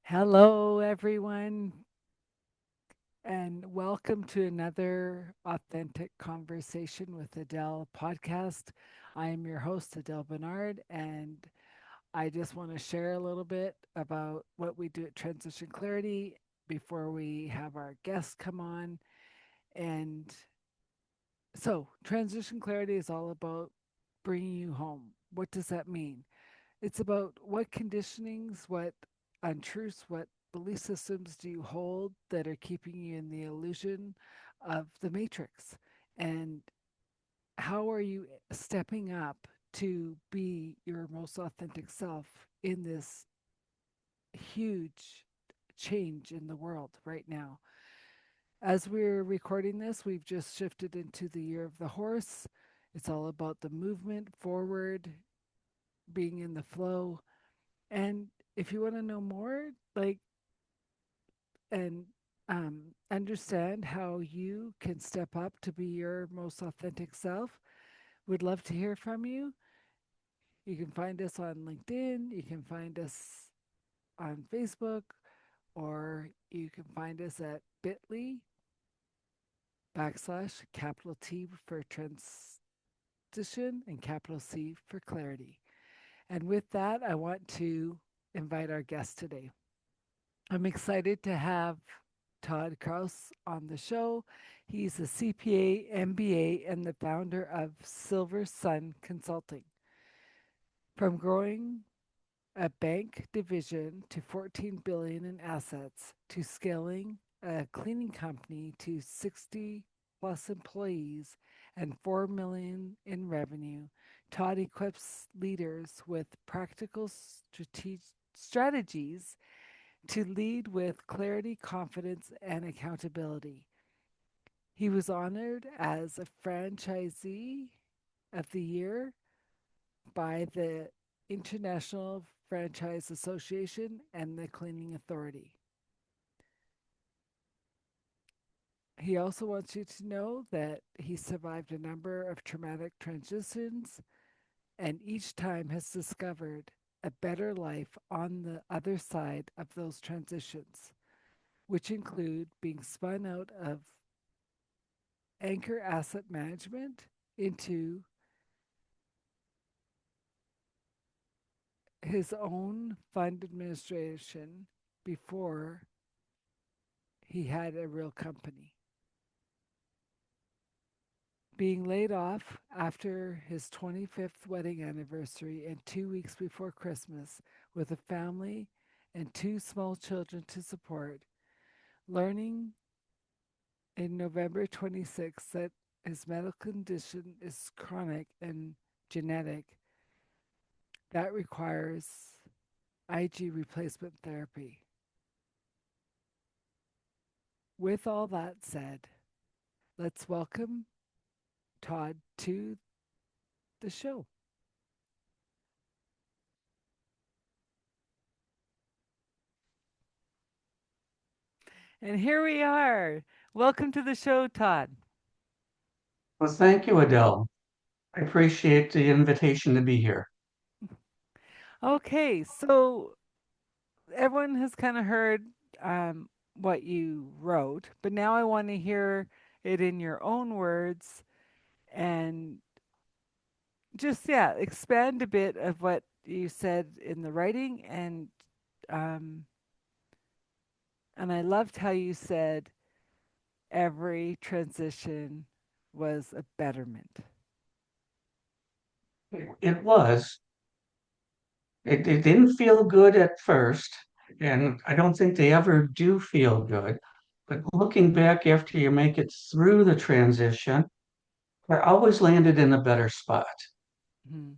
Hello, everyone, and welcome to another Authentic Conversation with Adele podcast. I am your host, Adele Bernard, and I just want to share a little bit about what we do at Transition Clarity before we have our guests come on. And Transition Clarity is all about bringing you home. What does that mean? It's about what conditionings, what untruths, what belief systems do you hold that are keeping you in the illusion of the matrix? And how are you stepping up to be your most authentic self in this huge change in the world right now? As we're recording this, we've just shifted into the year of the horse. It's all about the movement forward, being in the flow. And if you want to know more, and understand how you can step up to be your most authentic self, would love to hear from you. You can find us on LinkedIn, you can find us on Facebook, or you can find us at bit.ly backslash capital T for transition and capital C for clarity. And with that, I want to invite our guest today. I'm excited to have Todd Krause on the show. He's a CPA MBA and the founder of Silver Sun Consulting. From growing a bank division to 14 billion in assets to scaling a cleaning company to 60 plus employees and 4 million in revenue, Todd equips leaders with practical strategies to lead with clarity, confidence, and accountability. He was honored as a franchisee of the year by the International Franchise Association and the Cleaning Authority. He also wants you to know that he survived a number of traumatic transitions and each time has discovered a better life on the other side of those transitions, which include being spun out of Anchor Asset Management into his own fund administration before he had a real company. Being laid off after his 25th wedding anniversary and 2 weeks before Christmas with a family and two small children to support, learning in November 26th that his medical condition is chronic and genetic, that requires IG replacement therapy. With all that said, let's welcome Todd to the show. And here we are. Welcome to the show, Todd. Well, thank you, Adele. I appreciate the invitation to be here. Okay, so everyone has kind of heard what you wrote, but now I want to hear it in your own words and just, yeah, expand a bit of what you said in the writing. Um, and I loved how you said every transition was a betterment. It was. It didn't feel good at first, and I don't think they ever do feel good. But looking back after you make it through the transition, I always landed in a better spot. Mm-hmm.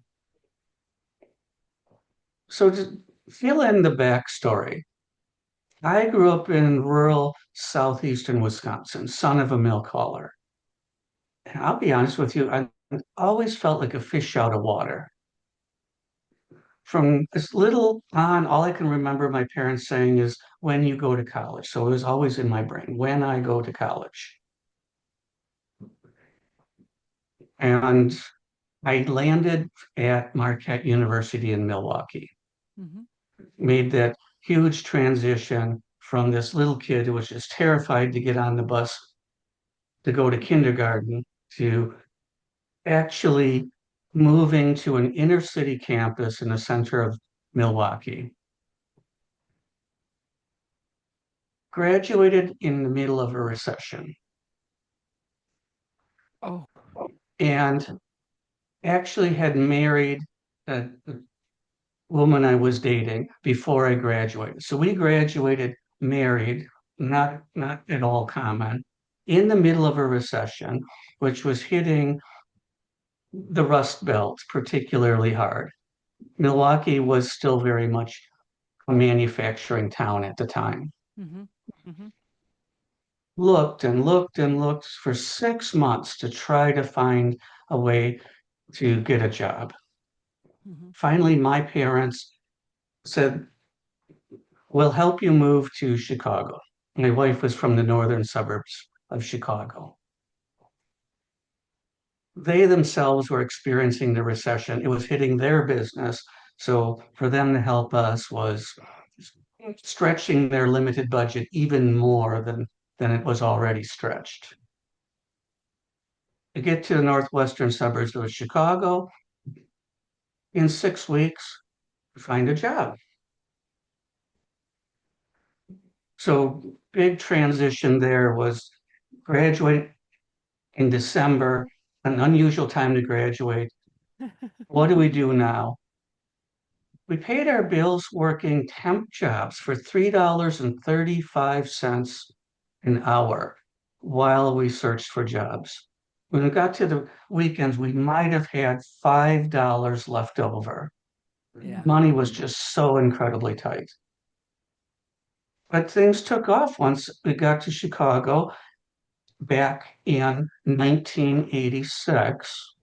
So to fill in the backstory, I grew up in rural southeastern Wisconsin, son of a milk hauler. And I'll be honest with you, I always felt like a fish out of water. From as little on, all I can remember my parents saying is when you go to college. So it was always in my brain, when I go to college. And I landed at Marquette University in Milwaukee, Mm-hmm. made that huge transition from this little kid who was just terrified to get on the bus to go to kindergarten to actually moving to an inner city campus in the center of Milwaukee. Graduated in the middle of a recession Oh, and actually had married a woman I was dating before I graduated. So we graduated married, not at all common, in the middle of a recession, which was hitting the Rust Belt particularly hard. Milwaukee was still very much a manufacturing town at the time. mm-hmm, mm-hmm, Looked and looked and looked for 6 months to try to find a way to get a job. mm-hmm. Finally, my parents said, we'll help you move to Chicago. My wife was from the northern suburbs of Chicago. They themselves were experiencing the recession. It was hitting their business. So for them to help us was stretching their limited budget even more than it was already stretched. To get to the northwestern suburbs of Chicago, in 6 weeks, find a job. So big transition there was graduate in December, an unusual time to graduate. What do we do now? We paid our bills working temp jobs for $3.35 an hour while we searched for jobs. When we got to the weekends, we might have had $5 left over. Yeah. Money was just so incredibly tight. But things took off once we got to Chicago back in 1986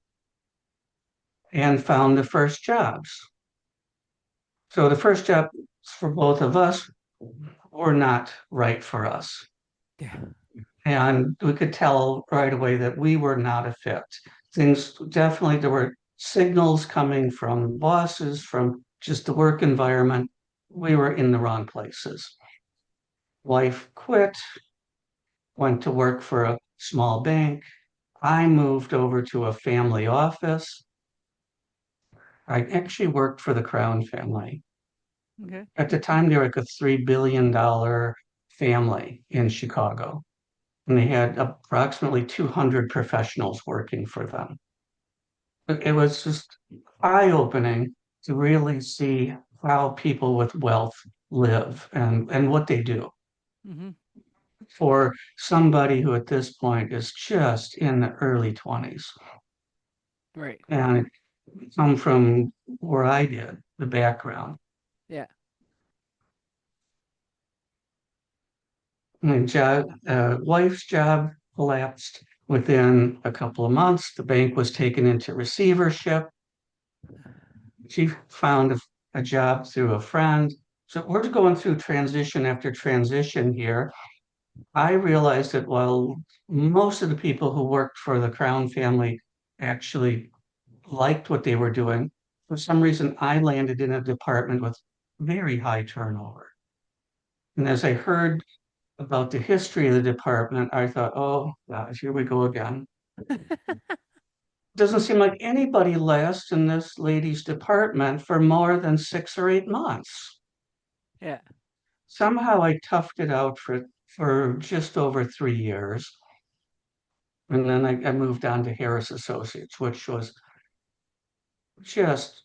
and found the first jobs. So the first jobs for both of us were not right for us. Yeah. And we could tell right away that we were not a fit. Things definitely, there were signals coming from bosses, from just the work environment. We were in the wrong places. Wife quit, went to work for a small bank. I moved over to a family office. I actually worked for the Crown family. Okay. At the time, they were like a $3 billion family in Chicago, and they had approximately 200 professionals working for them. It was just eye-opening to really see how people with wealth live and what they do. Mm-hmm. For somebody who at this point is just in the early 20s Right. and come from where I did, the background. Yeah. My wife's job collapsed within a couple of months. The bank was taken into receivership. She found a job through a friend. So we're going through transition after transition here. I realized that while most of the people who worked for the Crown family actually liked what they were doing, for some reason I landed in a department with very high turnover. And as I heard about the history of the department, I thought, oh gosh, here we go again. Doesn't seem like anybody lasts in this lady's department for more than 6 or 8 months. Yeah. Somehow I toughed it out for just over 3 years. And then I moved on to Harris Associates, which was just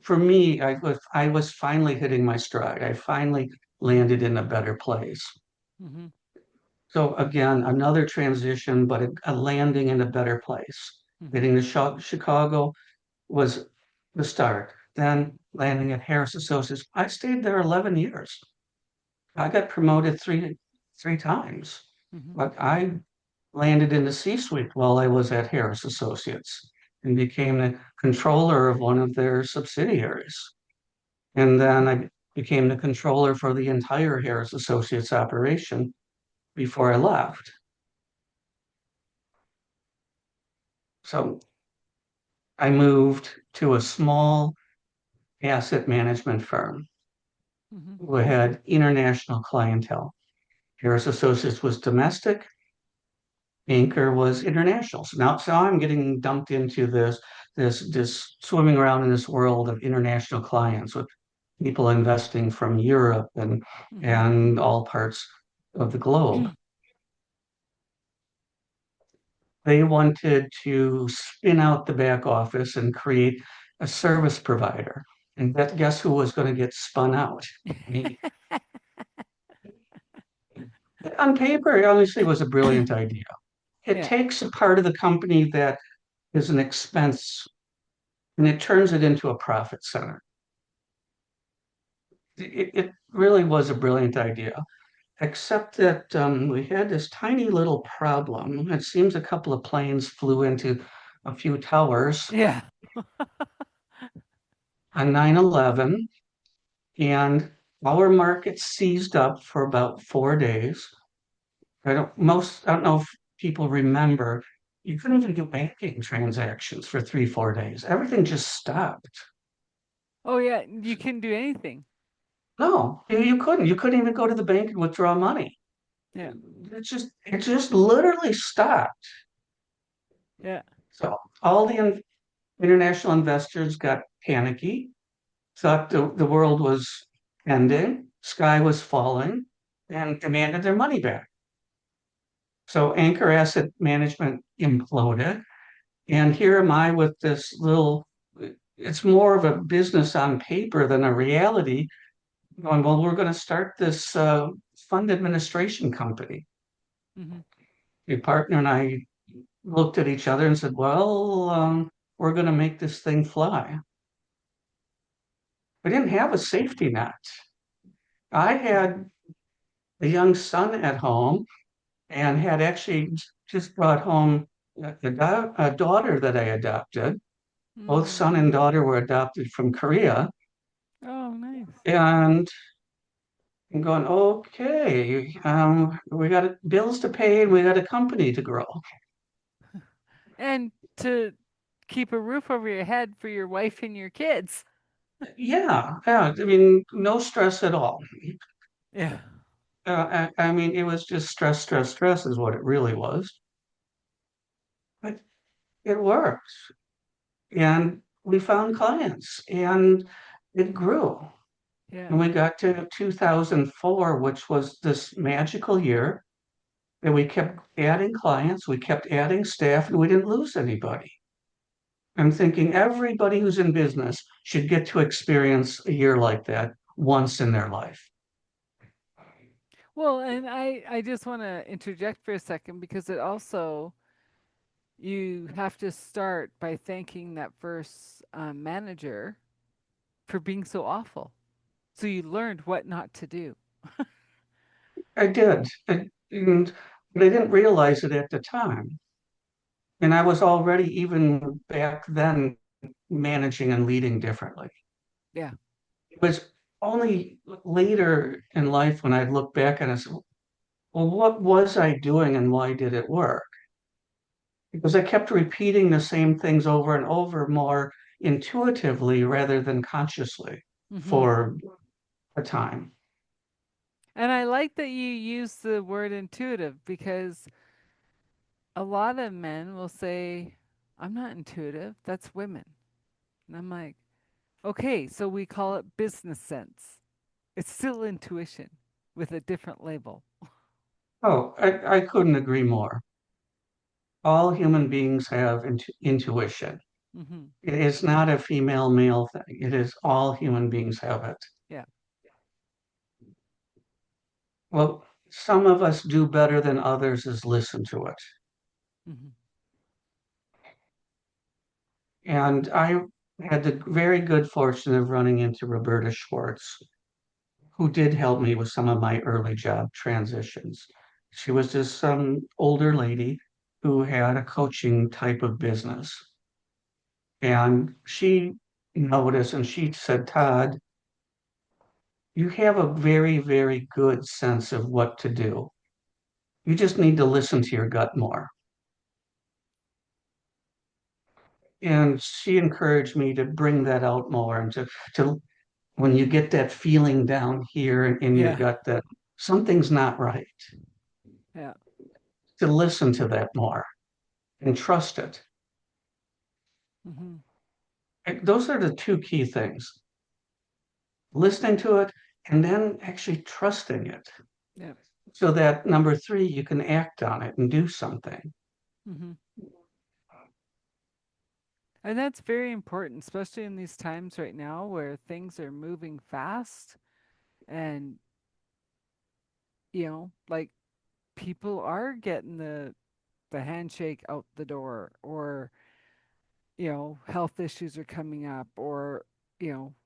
for me, I was finally hitting my stride. I finally landed in a better place. Mm-hmm. So again, another transition, but a landing in a better place. Mm-hmm. Getting to Chicago was the start. Then landing at Harris Associates. I stayed there 11 years. I got promoted three times. Mm-hmm. But I landed in the C-suite while I was at Harris Associates and became the controller of one of their subsidiaries. And then I became the controller for the entire Harris Associates operation before I left. So I moved to a small asset management firm. Hmm. who had international clientele. Harris Associates was domestic, Anchor was international. So I'm getting dumped into this swimming around in this world of international clients with people investing from Europe Hmm. and all parts of the globe. They wanted to spin out the back office and create a service provider. And guess who was going to get spun out? Me. On paper, it obviously was a brilliant idea. It Yeah. takes a part of the company that is an expense and it turns it into a profit center. It really was a brilliant idea, except that we had this tiny little problem. It seems a couple of planes flew into a few towers Yeah. on 9/11, and our market seized up for about 4 days. I don't know if people remember, you couldn't even do banking transactions for 3, 4 days. Everything just stopped. Oh, yeah. You can do anything. No, you couldn't. You couldn't even go to the bank and withdraw money. Yeah. It just literally stopped. Yeah. So all the international investors got panicky, thought the world was ending, sky was falling, and demanded their money back. So Anchor Asset Management imploded. And here am I with this little, it's more of a business on paper than a reality, going, well, we're going to start this fund administration company. Hmm. Your partner and I looked at each other and said, well, we're going to make this thing fly. We didn't have a safety net. I had a young son at home and had actually just brought home a daughter that I adopted. Both son Mm. and daughter were adopted from Korea. Oh, nice. And I'm going, okay, we got bills to pay and we got a company to grow. And to keep a roof over your head for your wife and your kids. Yeah. I mean, no stress at all. Yeah. I mean, it was just stress, stress, stress is what it really was. But it worked. And we found clients and it grew. Yeah. And we got to 2004, which was this magical year that we kept adding clients, we kept adding staff, and we didn't lose anybody. I'm thinking everybody who's in business should get to experience a year like that once in their life. Well, and I just want to interject for a second because it also, you have to start by thanking that first manager for being so awful. So you learned what not to do. I did. But I didn't realize it at the time. And I was already, even back then, managing and leading differently. Yeah. It was only later in life when I look back and I said, well, what was I doing and why did it work? Because I kept repeating the same things over and over more intuitively rather than consciously Hmm. for a time. And I like that you use the word intuitive because a lot of men will say, I'm not intuitive. That's women. And I'm like, okay, so we call it business sense. It's still intuition with a different label. Oh, I couldn't agree more. All human beings have intuition. Hmm. It is not a female male thing. It is all human beings have it. Yeah. Well, some of us do better than others is listen to it. Hmm. And I had the very good fortune of running into Roberta Schwartz, who did help me with some of my early job transitions. She was just some older lady who had a coaching type of business. And she noticed and she said, Todd, you have a very, very good sense of what to do. You just need to listen to your gut more. And she encouraged me to bring that out more and to when you get that feeling down here in your Yeah. gut that something's not right, Yeah. to listen to that more and trust it. Hmm. Those are the two key things, listening to it and then actually trusting it. Yeah. So that number three, you can act on it and do something. Hmm. And that's very important, especially in these times right now where things are moving fast and, like people are getting the handshake out the door, or, health issues are coming up, or,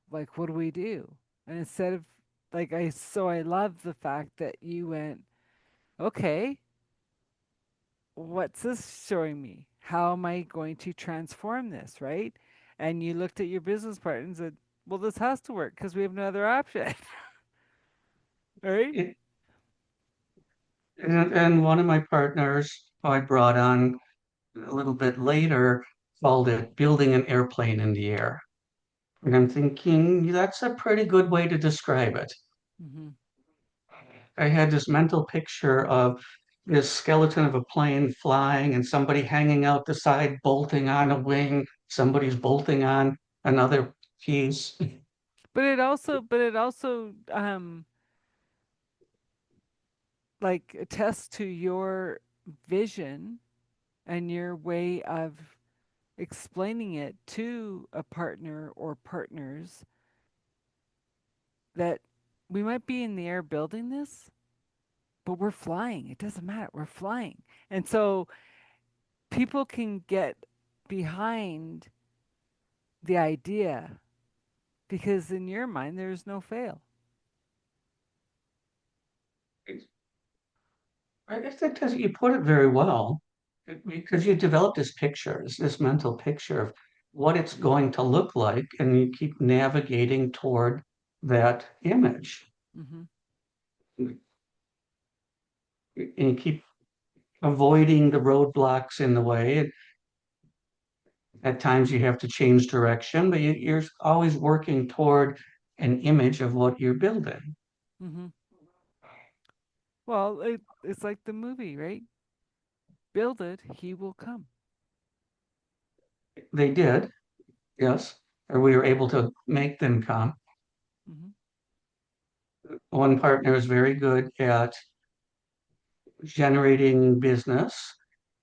like, what do we do? And instead of, like, I love the fact that you went, okay, what's this showing me? How am I going to transform this, right? And you looked at your business partner and said, well, this has to work because we have no other option, right? It, and one of my partners who I brought on a little bit later called it building an airplane in the air. And I'm thinking that's a pretty good way to describe it. Mm-hmm. I had this mental picture of this skeleton of a plane flying and somebody hanging out the side, bolting on a wing, somebody's bolting on another piece. But it also like attests to your vision and your way of explaining it to a partner or partners, that we might be in the air building this, but we're flying. It doesn't matter. We're flying. And so people can get behind the idea because in your mind, there's no fail. I think that you put it very well because you develop this picture, this mental picture of what it's going to look like, and you keep navigating toward that image. Mm-hmm. And you keep avoiding the roadblocks in the way. At times you have to change direction, but you're always working toward an image of what you're building. Mm-hmm. Well, it's like the movie, right? Build it, he will come. They did, yes, or we were able to make them come. Mm-hmm. One partner is very good at generating business,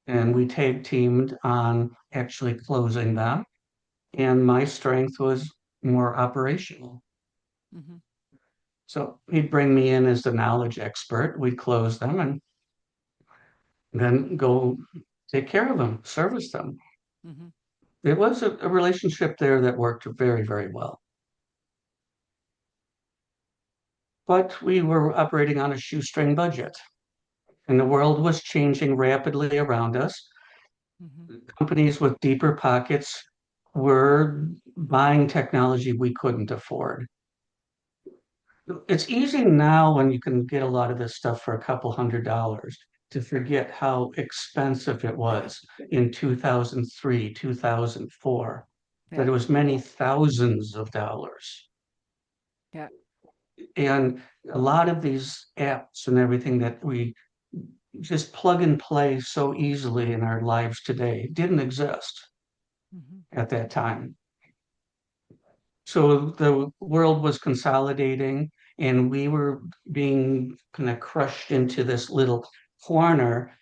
and we tag teamed on actually closing them. And my strength was more operational. Mm-hmm. So he'd bring me in as the knowledge expert. We'd close them and then go take care of them, service them. Mm-hmm. It was a relationship there that worked very, very well. But we were operating on a shoestring budget, and the world was changing rapidly around us. Mm-hmm. Companies with deeper pockets were buying technology we couldn't afford. It's easy now when you can get a lot of this stuff for a couple $100 to forget how expensive it was in 2003, 2004, that Yeah. it was many thousands of dollars. Yeah. And a lot of these apps and everything that we just plug and play so easily in our lives today didn't exist Mm-hmm. at that time. So the world was consolidating and we were being kind of crushed into this little corner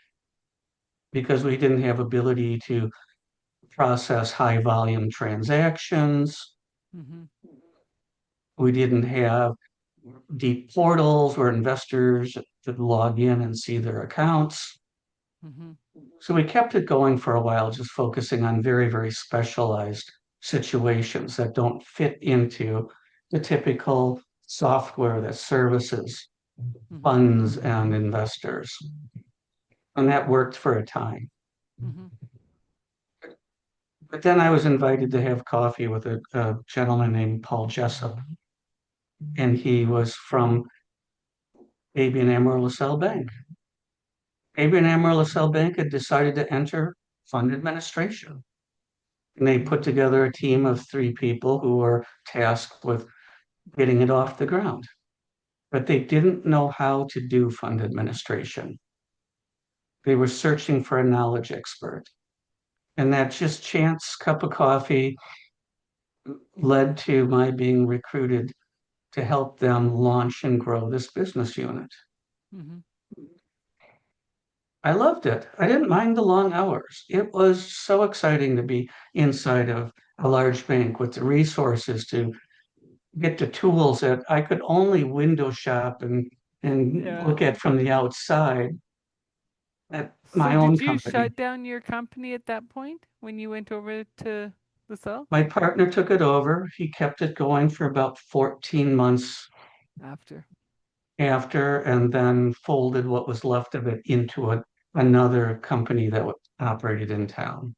because we didn't have ability to process high volume transactions. Mm-hmm. We didn't have deep portals where investors could log in and see their accounts. Mm-hmm. So we kept it going for a while, just focusing on very, very specialized situations that don't fit into the typical software that services Mm-hmm. funds and investors. And that worked for a time. Mm-hmm. But then I was invited to have coffee with a gentleman named Paul Jessup, and he was from ABN AMRO LaSalle Bank. ABN AMRO LaSalle Bank had decided to enter fund administration. And they put together a team of three people who were tasked with getting it off the ground. But they didn't know how to do fund administration. They were searching for a knowledge expert. And that just chance cup of coffee led to my being recruited to help them launch and grow this business unit. Mm-hmm. I loved it. I didn't mind the long hours. It was so exciting to be inside of a large bank with the resources to get the tools that I could only window shop and Yeah. look at from the outside at So my own did you company. shut down your company at that point when you went over to the South? My partner took it over. He kept it going for about 14 months After. after, and then folded what was left of it into another company that operated in town.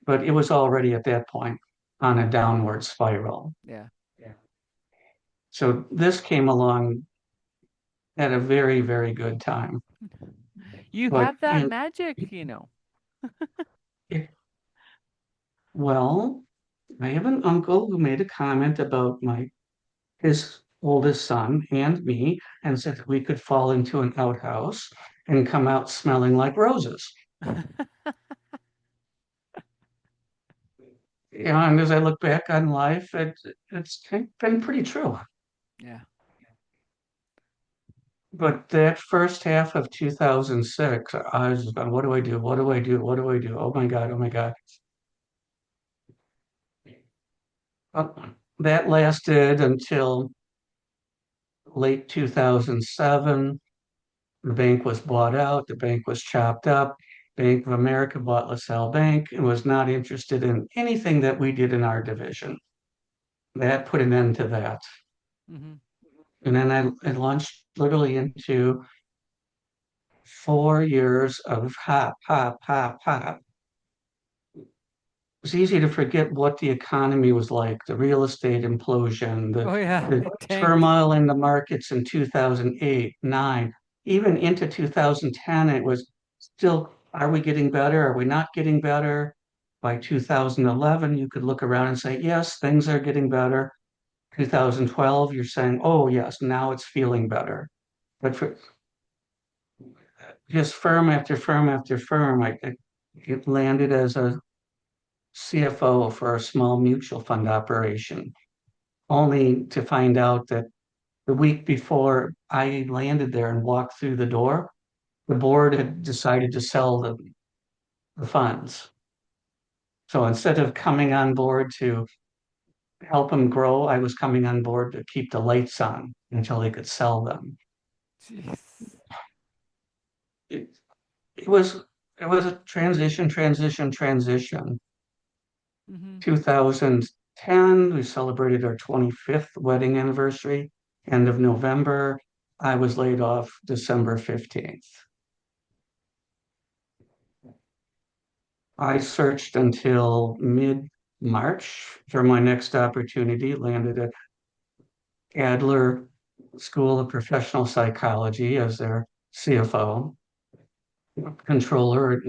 But it was already at that point on a downward spiral. Yeah. So this came along at a very, very good time. You But have that magic, it, well, I have an uncle who made a comment about my his oldest son and me and said that we could fall into an outhouse and come out smelling like roses. And as I look back on life, it's been pretty true. Yeah. But that first half of 2006, I was going, what do I do? What do I do? What do I do? Oh my God, oh my God. Uh, that lasted until late 2007. The bank was bought out, the bank was chopped up. Bank of America bought LaSalle Bank and was not interested in anything that we did in our division. That put an end to that. Mm-hmm. And then I launched literally into 4 years of hop, hop, hop, hop. It's easy to forget what the economy was like, the real estate implosion, Oh yeah, the it tanked. turmoil in the markets in 2008, 9, even into 2010. It was still, are we getting better? Are we not getting better? By 2011, you could look around and say, yes, things are getting better. 2012, you're saying, oh, yes, now it's feeling better. But for just firm after firm after firm, it landed as a CFO for a small mutual fund operation, only to find out that the week before I landed there and walked through the door, the board had decided to sell the funds. So instead of coming on board to help them grow, I was coming on board to keep the lights on until they could sell them. Jeez. It, it was a transition. Mm-hmm. 2010, we celebrated our 25th wedding anniversary. End of November, I was laid off December 15th. I searched until mid-March for my next opportunity, landed at Adler School of Professional Psychology as their CFO, controller,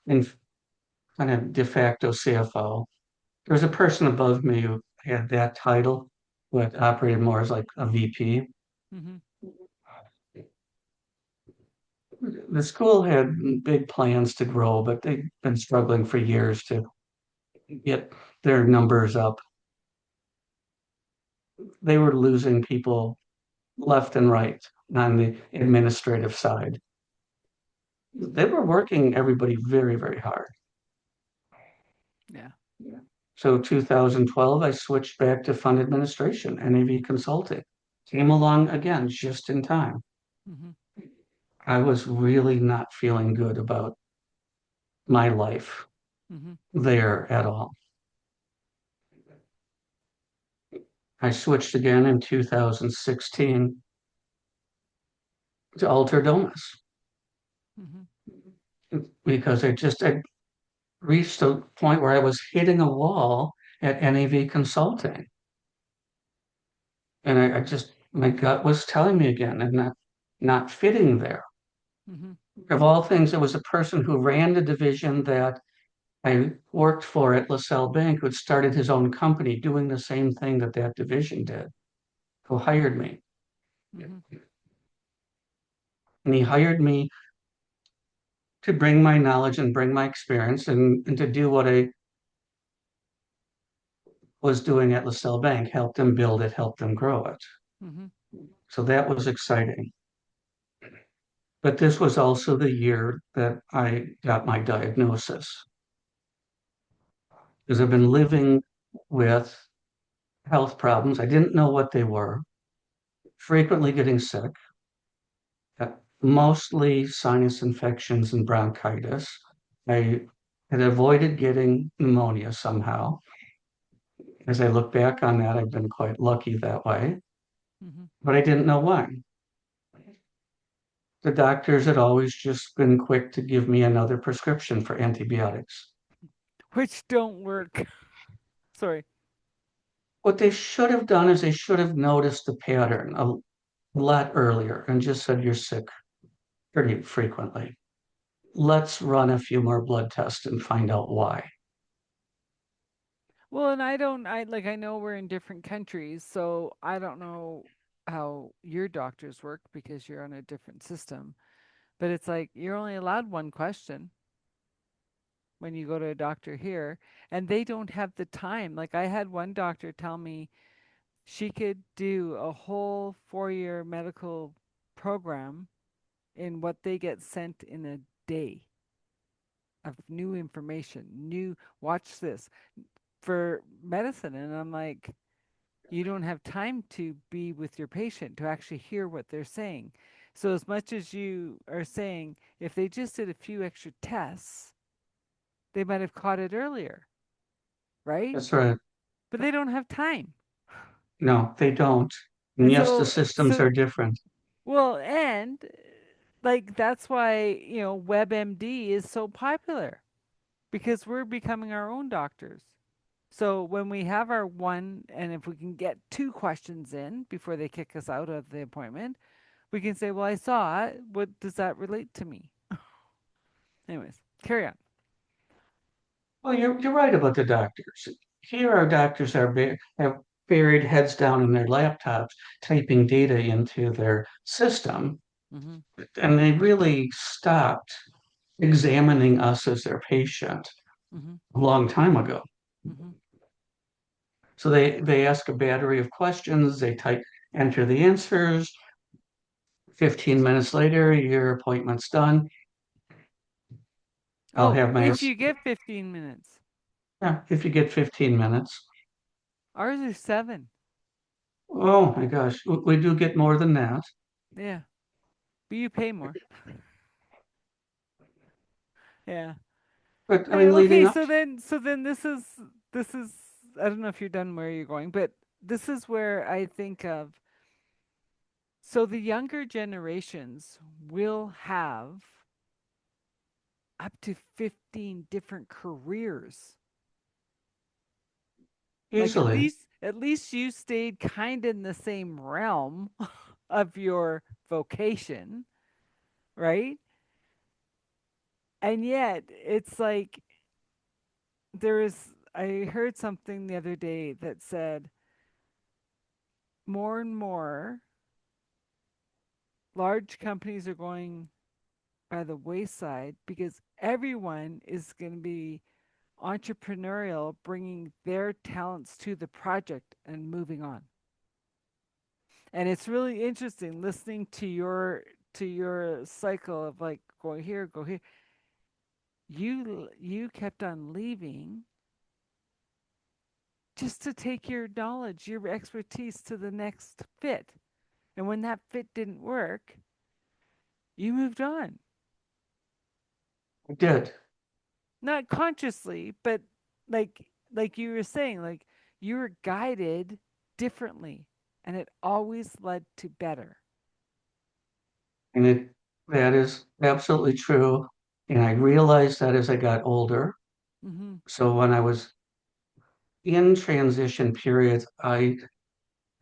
and kind of de facto CFO. There was a person above me who had that title, but operated more as like a VP. Mm-hmm. The school had big plans to grow, but they've been struggling for years to get their numbers up. They were losing people left and right on the administrative side. They were working everybody very, very hard. Yeah. So 2012, I switched back to fund administration, NAV consulting. Came along again just in time. Mm-hmm. I was really not feeling good about my life Mm-hmm. there at all. I switched again in 2016 to Alter Domus Mm-hmm. because I reached a point where I was hitting a wall at NAV consulting. And I just, my gut was telling me again, and not fitting there. Mm-hmm. Of all things, it was a person who ran the division that I worked for at LaSalle Bank, who had started his own company doing the same thing that that division did, who hired me. Mm-hmm. And he hired me to bring my knowledge and bring my experience and to do what I was doing at LaSalle Bank, help them build it, help them grow it. Mm-hmm. So that was exciting. But this was also the year that I got my diagnosis because I've been living with health problems. I didn't know what they were, frequently getting sick, uh, mostly sinus infections and bronchitis. I had avoided getting pneumonia somehow. As I look back on that, I've been quite lucky that way, Mm-hmm. but I didn't know why. The doctors had always just been quick to give me another prescription for antibiotics. Which don't work. Sorry. What they should have done is they should have noticed the pattern a lot earlier and just said, you're sick pretty frequently. Let's run a few more blood tests and find out why. Well, and I don't, I like, I know we're in different countries, so I don't know how your doctors work because you're on a different system. But it's like you're only allowed one question when you go to a doctor here, and they don't have the time. Like, I had one doctor tell me she could do a whole 4 year medical program in what they get sent in a day of new information, new, watch this for medicine. And I'm like, you don't have time to be with your patient to actually hear what they're saying. So, as much as you are saying, if they just did a few extra tests, they might have caught it earlier, right? That's right. But they don't have time. No, they don't. And And yes, the so, systems are different. well, and like that's why, WebMD is so popular because we're becoming our own doctors. So when we have our one, and if we can get two questions in before they kick us out of the appointment, we can say, well, I saw it. What does that relate to me? Anyways, carry on. Well, you're right about the doctors. Here, our doctors have buried heads down in their laptops, typing data into their system, Mm-hmm. and they really stopped examining us as their patient Mm-hmm. a long time ago. Mm-hmm. So they ask a battery of questions, enter the answers. 15 minutes later, your appointment's done. I'll Oh, have my, if you get 15 minutes. yeah, if you get 15 minutes. Ours are 7. Oh my gosh, we do get more than that. Yeah. But you pay more. Yeah. But I mean, leading Okay, up, so then this is I don't know if you're done where you're going, but this is where I think of, so the younger generations will have up to 15 different careers. Like at easily. least at least you stayed kind of in the same realm of your vocation, right? And yet it's like there is, I heard something the other day that said more and more large companies are going by the wayside because everyone is going to be entrepreneurial, bringing their talents to the project and moving on. And it's really interesting listening to your cycle of like go here, go here. You kept on leaving just to take your knowledge, your expertise to the next fit. And when that fit didn't work, you moved on. I did. Not consciously, but like you were saying, like you were guided differently and it always led to better. And that is absolutely true. And I realized that as I got older. Mhm. So when I was in transition periods, I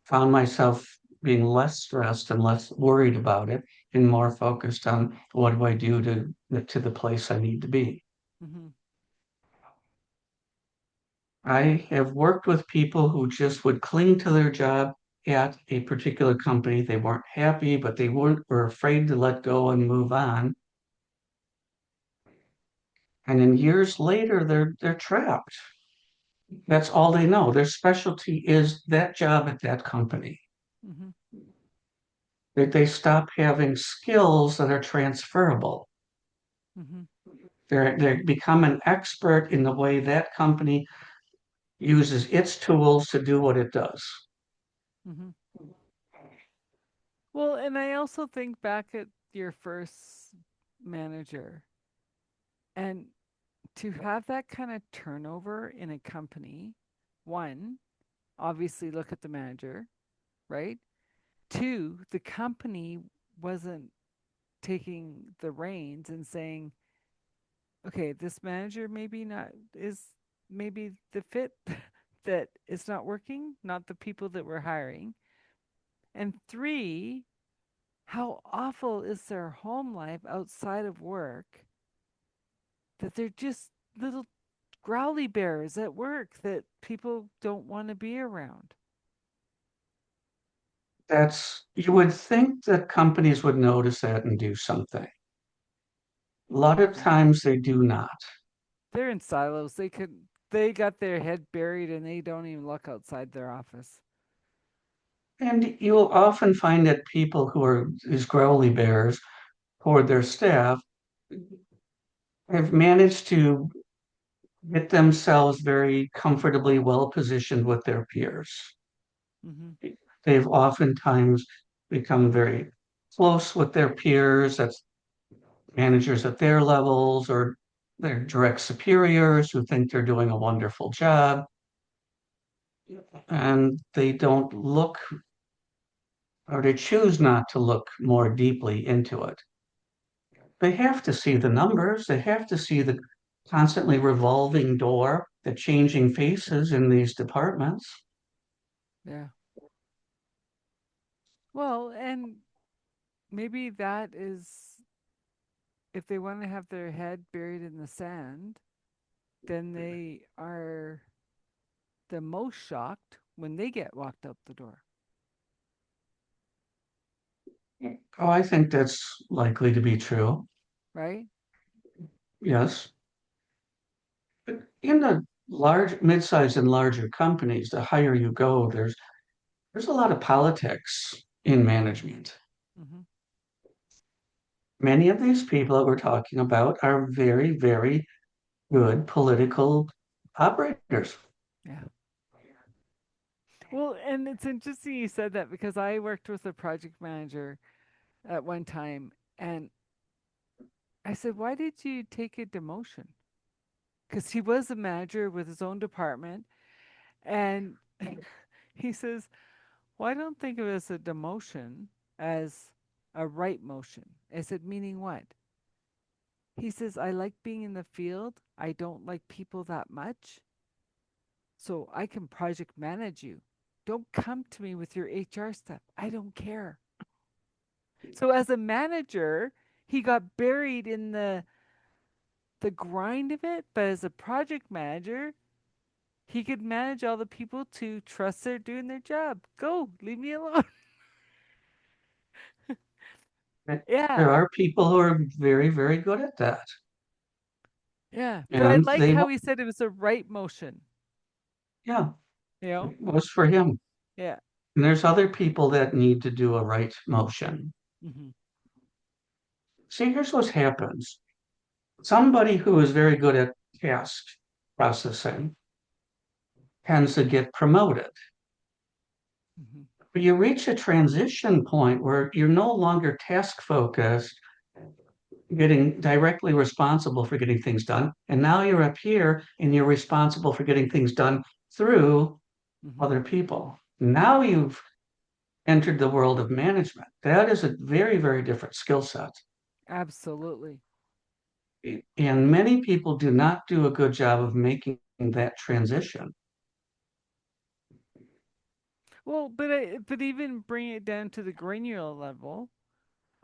found myself being less stressed and less worried about it and more focused on what do I do to the place I need to be. Mhm. I have worked with people who just would cling to their job at a particular company. They weren't happy, but they were afraid to let go and move on. And then years later, they're trapped. That's all they know. Their specialty is that job at that company. Mm-hmm. They stop having skills that are transferable. Mm-hmm. They become an expert in the way that company uses its tools to do what it does. Mm-hmm. Well, and I also think back at your first manager, and to have that kind of turnover in a company, one, obviously look at the manager, right? Two, the company wasn't taking the reins and saying, okay, this manager maybe not is maybe the fit that is not working, not the people that we're hiring. And three, how awful is their home life outside of work that they're just little growly bears at work that people don't want to be around. You would think that companies would notice that and do something. A lot of No. times they do not. They're in silos. They got their head buried and they don't even look outside their office. And you'll often find that people who are these growly bears toward their staff have managed to get themselves very comfortably well positioned with their peers. Mm-hmm. They've oftentimes become very close with their peers, that's managers at their levels or their direct superiors who think they're doing a wonderful job, and they don't look or they choose not to look more deeply into it. They have to see the numbers, they have to see the constantly revolving door, the changing faces in these departments. Yeah. Well, and maybe that is if they want to have their head buried in the sand, then they are the most shocked when they get walked out the door, Oh, I think that's likely to be true. right? Yes. But in the mid-sized and larger companies, the higher you go, there's a lot of politics in management. Mm-hmm. Many of these people that we're talking about are very, very good political operators. Yeah. Well, and it's interesting you said that because I worked with a project manager at one time and I said, "Why did you take a demotion?" Because he was a manager with his own department. And he says, "Well, I don't think of it as a demotion, as a right motion." I said, "Meaning what?" He says, "I like being in the field. I don't like people that much. So I can project manage you. Don't come to me with your HR stuff. I don't care." So as a manager, he got buried in the grind of it, but as a project manager, he could manage all the people to trust they're doing their job. Go, leave me alone. There Yeah, are people who are very, very good at that, yeah. But I and like how he said it was a right motion, yeah, you know? it was for him. Yeah. And there's other people that need to do a right motion. Hmm. See, here's what happens. Somebody who is very good at task processing tends to get promoted. Hmm. But you reach a transition point where you're no longer task focused, getting directly responsible for getting things done. And now you're up here and you're responsible for getting things done through Hmm. other people. Now you've entered the world of management. That is a very, very different skill set. Absolutely. And many people do not do a good job of making that transition. Well, but even bring it down to the granular level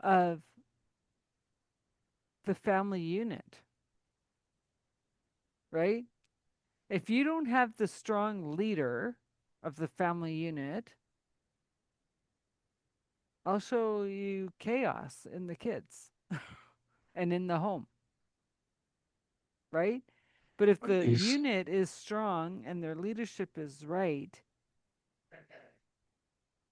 of the family unit, right? If you don't have the strong leader of the family unit, I'll show you chaos in the kids and in the home, right? But if the Please. unit is strong and their leadership is right,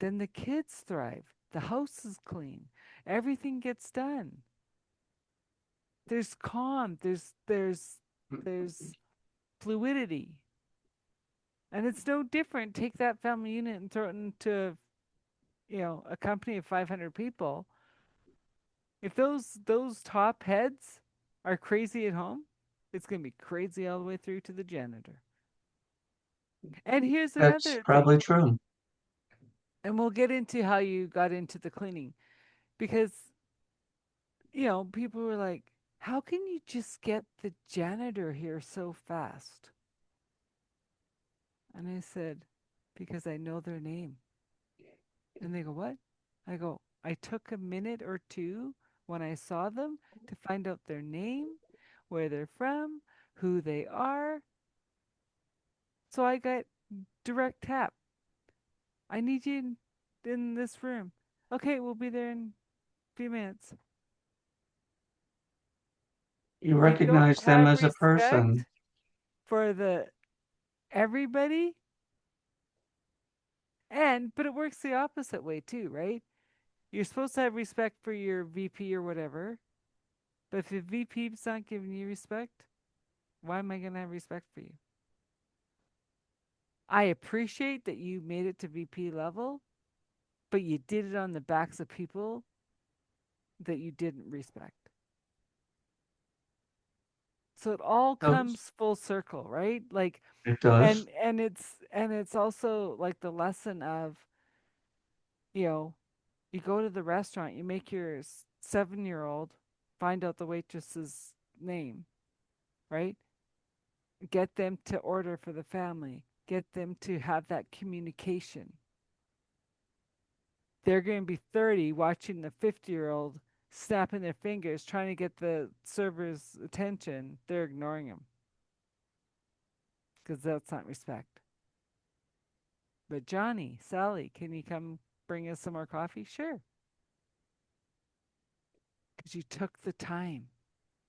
then the kids thrive. The house is clean. Everything gets done. There's calm, there's fluidity. And it's no different. Take that family unit and throw it into, a company of 500 people. If those top heads are crazy at home, it's going to be crazy all the way through to the janitor. And here's That's another probably thing. true. And we'll get into how you got into the cleaning because, people were like, "How can you just get the janitor here so fast?" And I said, "Because I know their name." And they go, "What?" I go, "I took a minute or two when I saw them to find out their name, where they're from, who they are. So I got direct tap. I need you in this room. Okay, we'll be there in a few minutes." You If you don't recognize them have as a person. respect for the everybody, but it works the opposite way too, right? You're supposed to have respect for your VP or whatever, but if the VP's not giving you respect, why am I going to have respect for you? I appreciate that you made it to VP level, but you did it on the backs of people that you didn't respect. So it all So comes full circle, right? Like, it does. and it's also like the lesson of, you know, you go to the restaurant, you make your 7-year-old find out the waitress's name, right? Get them to order for the family, get them to have that communication. They're going to be 30 watching the 50-year-old snapping their fingers trying to get the server's attention. They're ignoring him because that's not respect. But Johnny, Sally, can you come bring us some more coffee? Sure, because you took the time.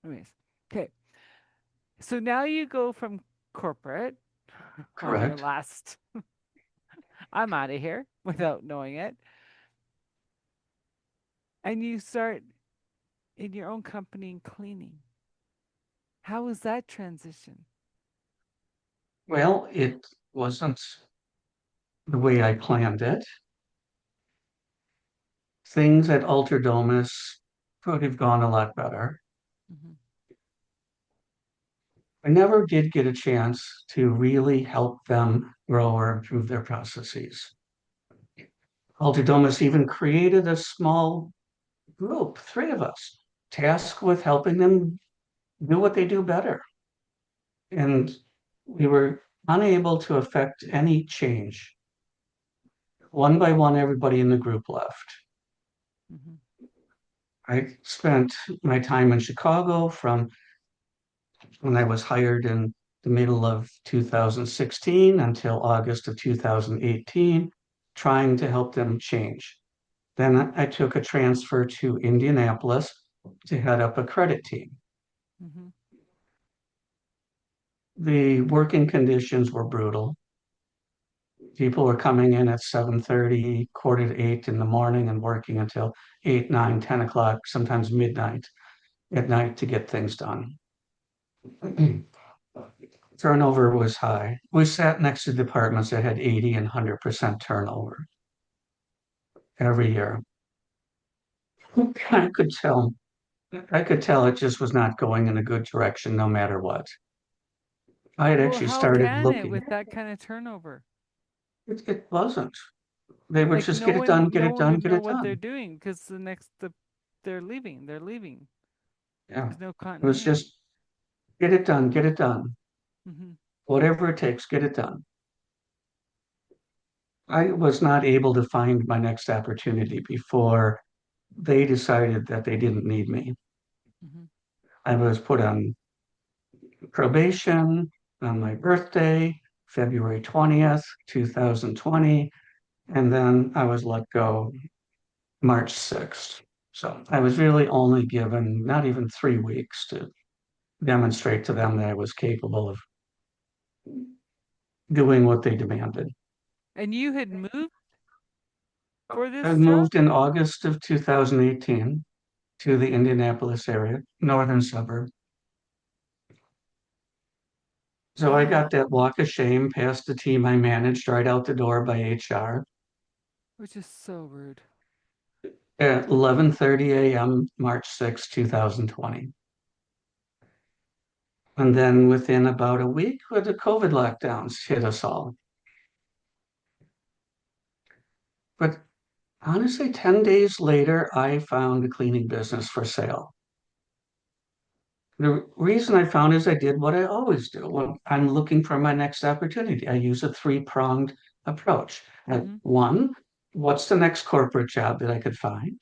Anyways, okay. So now you go from corporate on your Correct. last, I'm out of here without knowing it, and you start in your own company and cleaning. How was that transition? Well, it wasn't the way I planned it. Things at Alter Domus could have gone a lot better. Mm-hmm. I never did get a chance to really help them grow or improve their processes. Alter Domus even created a small group, three of us, tasked with helping them do what they do better. And we were unable to affect any change. One by one, everybody in the group left. Mm-hmm. I spent my time in Chicago from when I was hired in the middle of 2016 until August of 2018, trying to help them change. Then I took a transfer to Indianapolis to head up a credit team. Mm-hmm. The working conditions were brutal. People were coming in at 7:30, quarter to 8 in the morning and working until 8, 9, 10 o'clock, sometimes midnight at night to get things done. Turnover was high. We sat next to departments that had 80 and 100% turnover every year. I could tell, I could tell it just was not going in a good direction no matter what. I had Well, actually how started can it looking. with that kind of turnover? It wasn't. They would Like just get it done, get no it one done, would get know it what they're done. doing because they're leaving. They're leaving. Yeah. There's no It was continuity. just get it done, get it done. Mm-hmm. Whatever it takes, get it done. I was not able to find my next opportunity before they decided that they didn't need me. Mm-hmm. I was put on probation. on my birthday, February 20th, 2020, and then I was let go March 6th. So I was really only given not even 3 weeks to demonstrate to them that I was capable of doing what they demanded. And you had moved for I this job? moved in August of 2018 to the Indianapolis area, northern suburb. So I Wow. got that walk of shame past the team I managed right out the door by HR Which is so rude. at 11:30 a.m. March 6, 2020. And then within about a week, with the COVID lockdowns hit us all. But honestly, 10 days later, I found a cleaning business for sale. The reason I found is I did what I always do when I'm looking for my next opportunity. I use a three-pronged approach. Mm-hmm. One, what's the next corporate job that I could find?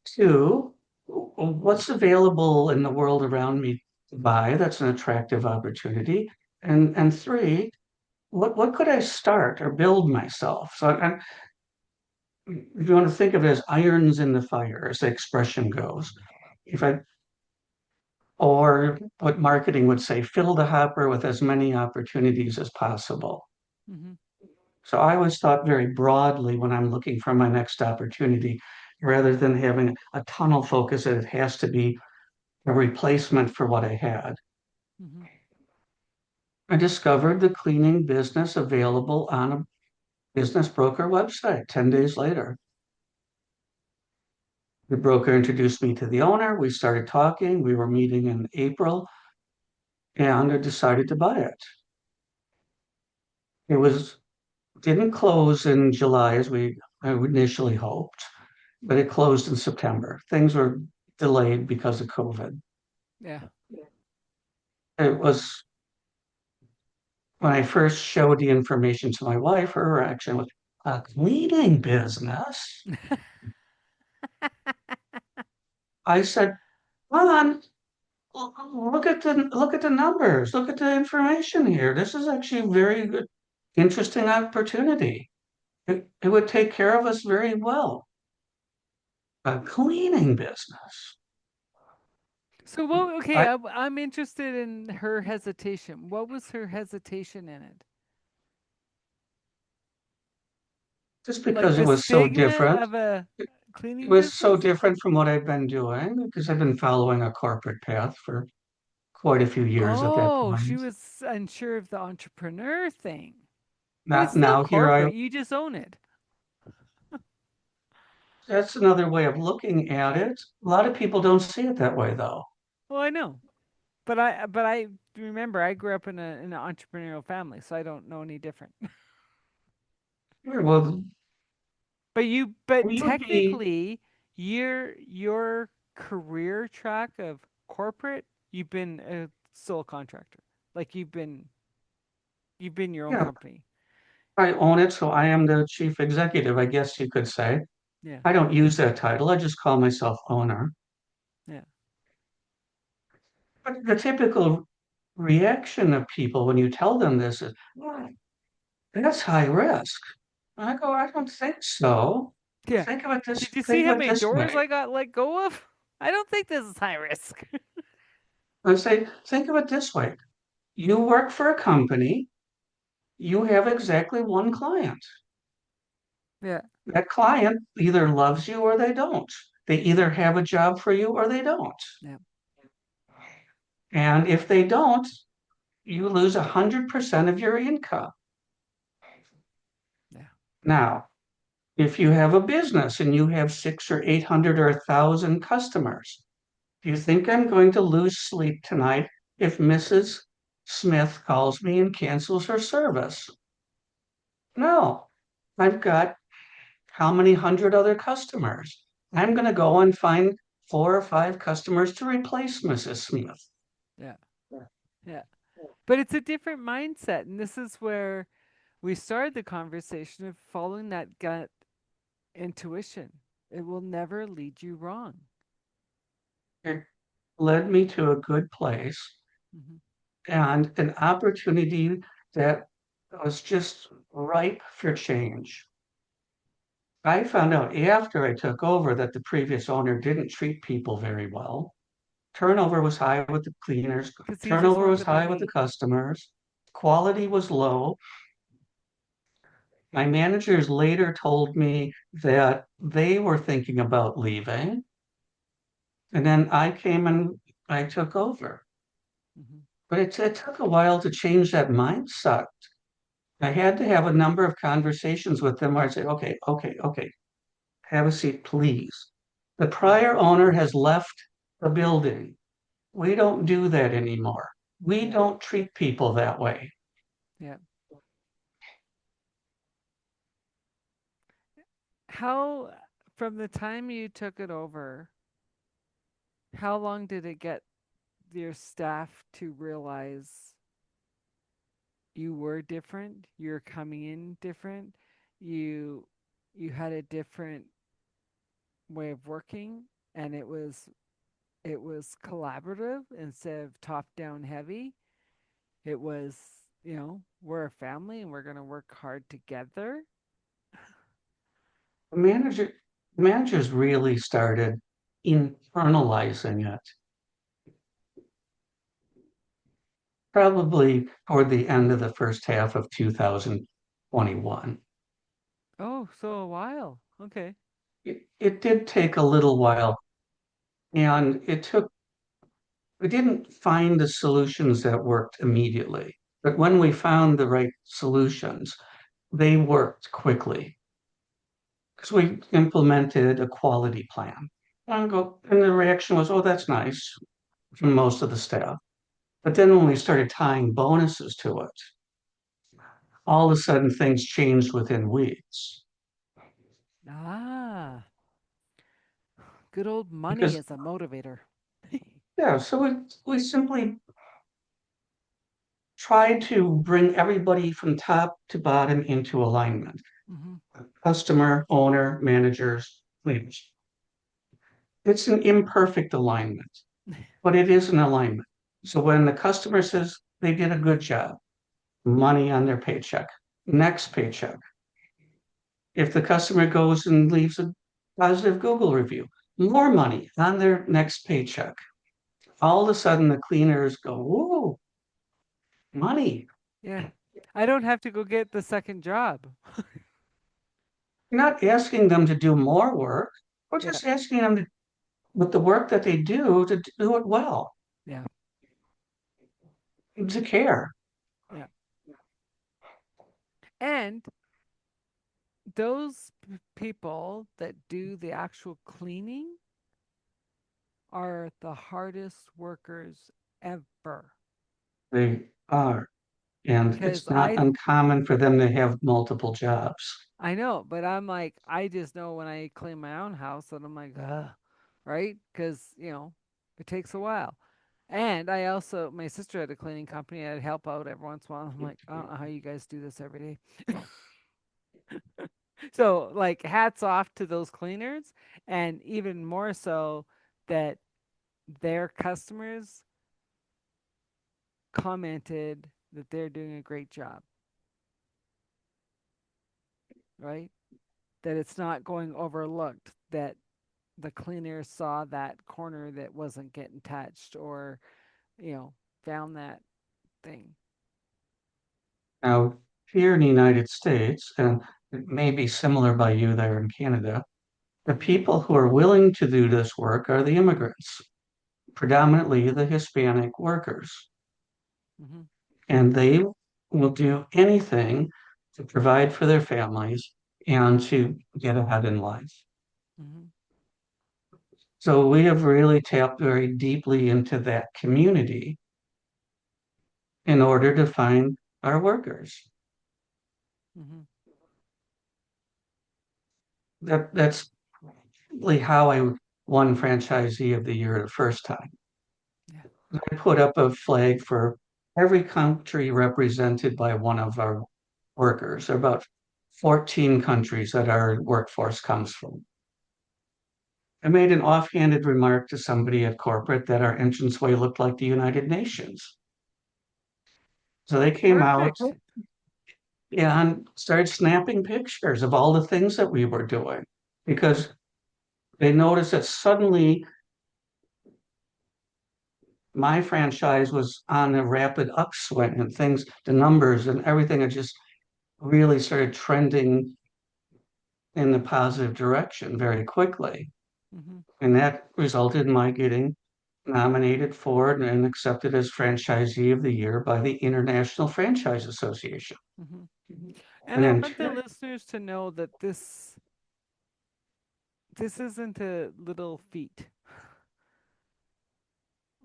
Two, what's available in the world around me to buy that's an attractive opportunity? And three, what could I start or build myself? So if you want to think of it as irons in the fire, as the expression goes, if I or what marketing would say, fill the hopper with as many opportunities as possible. Mm-hmm. So I always thought very broadly when I'm looking for my next opportunity, rather than having a tunnel focus that it has to be a replacement for what I had. Mm-hmm. I discovered the cleaning business available on a business broker website 10 days later. The broker introduced me to the owner. We started talking. We were meeting in April and I decided to buy it. It was didn't close in July as we initially hoped, but it closed in September. Things were delayed because of COVID. Yeah. It was when I first showed the information to my wife, her reaction was, a cleaning business? I said, "On, look at the numbers, look at the information here. This is actually a very good, interesting opportunity. It would take care of us very well. A cleaning business." So what? Okay, I I'm interested in her hesitation. What was her hesitation in it? just Like because it the was so stigma different. of a It cleaning was so business? different from what I've been doing because I've been following a corporate path for quite a few years at that Oh, she point. was unsure of the entrepreneur thing. But it's Not still now here I corporate. You just own it. That's another way of looking at it. A lot of people don't see it that way though. Well, I know. But I remember I grew up in an entrepreneurial family, so I don't know any different. Sure, well, But we would be, technically your career track of corporate, you've been a sole contractor. Like you've been your own yeah, company. I own it, so I am the chief executive, I guess you could say. Yeah. I don't use that title. I just call myself owner. Yeah. But the typical reaction of people when you tell them this is, "Well, that's high risk." I go, I don't think so. Yeah. Did you see Think how of it many this doors way. I got let go of? I don't think this is high risk. I say, think of it this way. You work for a company, you have exactly one client. Yeah. That client either loves you or they don't. They either have a job for you or they don't. Yeah. And if they don't, you lose 100% of your income. Yeah. Now, if you have a business and you have six or 800 or 1,000 customers, do you think I'm going to lose sleep tonight if Mrs. Smith calls me and cancels her service? No, I've got how many hundred other customers? I'm going to go and find 4 or 5 customers to replace Mrs. Smith. Yeah. Yeah. But it's a different mindset, and this is where we started the conversation of following that gut intuition. It will never lead you wrong. It led me to a good place. Hmm. and an opportunity that was just ripe for change. I found out after I took over that the previous owner didn't treat people very well. Turnover was high with the cleaners, Because he just turnover was wanted high with the money. customers, quality was low. My managers later told me that they were thinking about leaving, and then I came and I took over. Hmm. But it took a while to change that mindset. I had to have a number of conversations with them where I said, okay, okay, okay, have a seat, please. The Yeah. prior owner has left the building. We don't do that anymore. We Yeah. don't treat people that way. Yeah. How, from the time you took it over, how long did it get your staff to realize you were different, you're coming in different, you you had a different way of working, and it was collaborative instead of top down heavy. It was, we're a family and we're going to work hard together. The managers really started internalizing it, probably toward the end of the first half of 2021. Oh, so a while. Okay. It did take a little while, and we didn't find the solutions that worked immediately. But when we found the right solutions, they worked quickly because we implemented a quality plan. And the reaction was, oh, that's nice from most of the staff. But then when we started tying bonuses to it, all of a sudden things changed within weeks. Ah, good old money Because, as a motivator. yeah, so we simply tried to bring everybody from top to bottom into alignment. Hmm. Customer, owner, managers, leaders. It's an imperfect alignment, but it is an alignment. So when the customer says they did a good job, money on their paycheck, next paycheck. If the customer goes and leaves a positive Google review, more money on their next paycheck. All of a sudden, the cleaners go, whoa, money. Yeah. I don't have to go get the second job. You're not asking them to do more work. We're Yeah. just asking them to, with the work that they do, to do it well, Yeah. to care. Yeah. And those people that do the actual cleaning are the hardest workers ever. They are. And Because it's not uncommon for them to have multiple jobs. I know, but I'm like, I just know when I clean my own house that I'm like, ugh, right? Because, it takes a while. And I also, my sister had a cleaning company. I'd help out every once in a while. I'm like, I don't know how you guys do this every day. So, like, hats off to those cleaners, and even more so that their customers commented that they're doing a great job, right? That it's not going overlooked, that the cleaner saw that corner that wasn't getting touched or, you know, found that thing. Now, here in the United States, and it may be similar by you there in Canada, the Hmm. people who are willing to do this work are the immigrants, predominantly the Hispanic workers. Hmm. And they will do anything to provide for their families and to get ahead in life. Hmm. So we have really tapped very deeply into that community in order to find our workers. Hmm. That's really how I won franchisee of the year the first time. Yeah. I put up a flag for every country represented by one of our workers. There are about 14 countries that our workforce comes from. I made an offhanded remark to somebody at corporate that our entranceway looked like the United Nations. So they came out Perfect. and started snapping pictures of all the things that we were doing because they noticed that suddenly my franchise was on a rapid upswing and things, the numbers and everything had just really started trending in the positive direction very quickly. Hmm. And that resulted in my getting nominated for and accepted as franchisee of the year by the International Franchise Association. Hmm. And And I then, want the listeners to know that this isn't a little feat.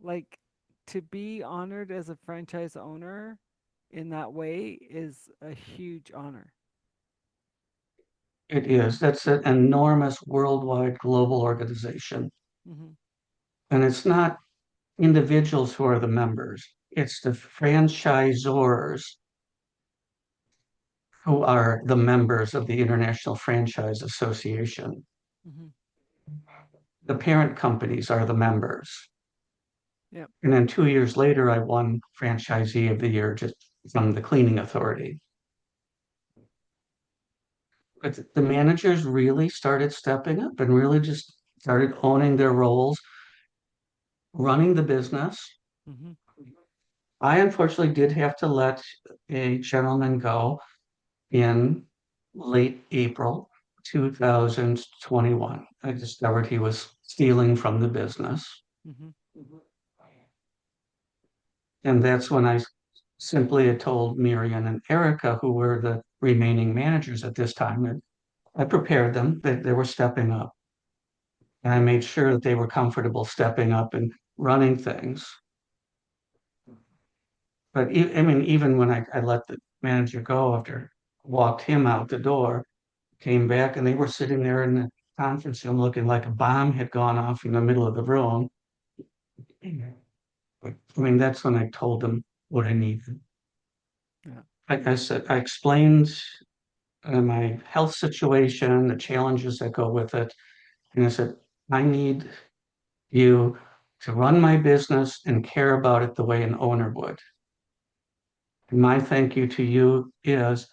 Like, to be honored as a franchise owner in that way is a huge honor. it is, that's an enormous worldwide global organization. Hmm. And it's not individuals who are the members, it's the franchisors who are the members of the International Franchise Association. Hmm. The parent companies are the members. Yep. And then 2 years later, I won franchisee of the year just from the cleaning authority. But the managers really started stepping up and really just started owning their roles, running the business. Hmm. I unfortunately did have to let a gentleman go in late April 2021. I discovered he was stealing from the business. Hmm. And that's when I simply had told Miriam and Erica, who were the remaining managers at this time, that I prepared them, that they were stepping up. And I Yeah. made sure that they were comfortable stepping up and running things. But I mean, even when I let the manager go after walked him out the door, came back and they were sitting there in the conference room looking like a bomb had gone off in the middle of the room. But I mean, that's when I told them what I needed. Yeah. Like I said, I explained my health situation, the challenges that go with it. And I said, I need you to run my business and care about it the way an owner would. And my thank you to you is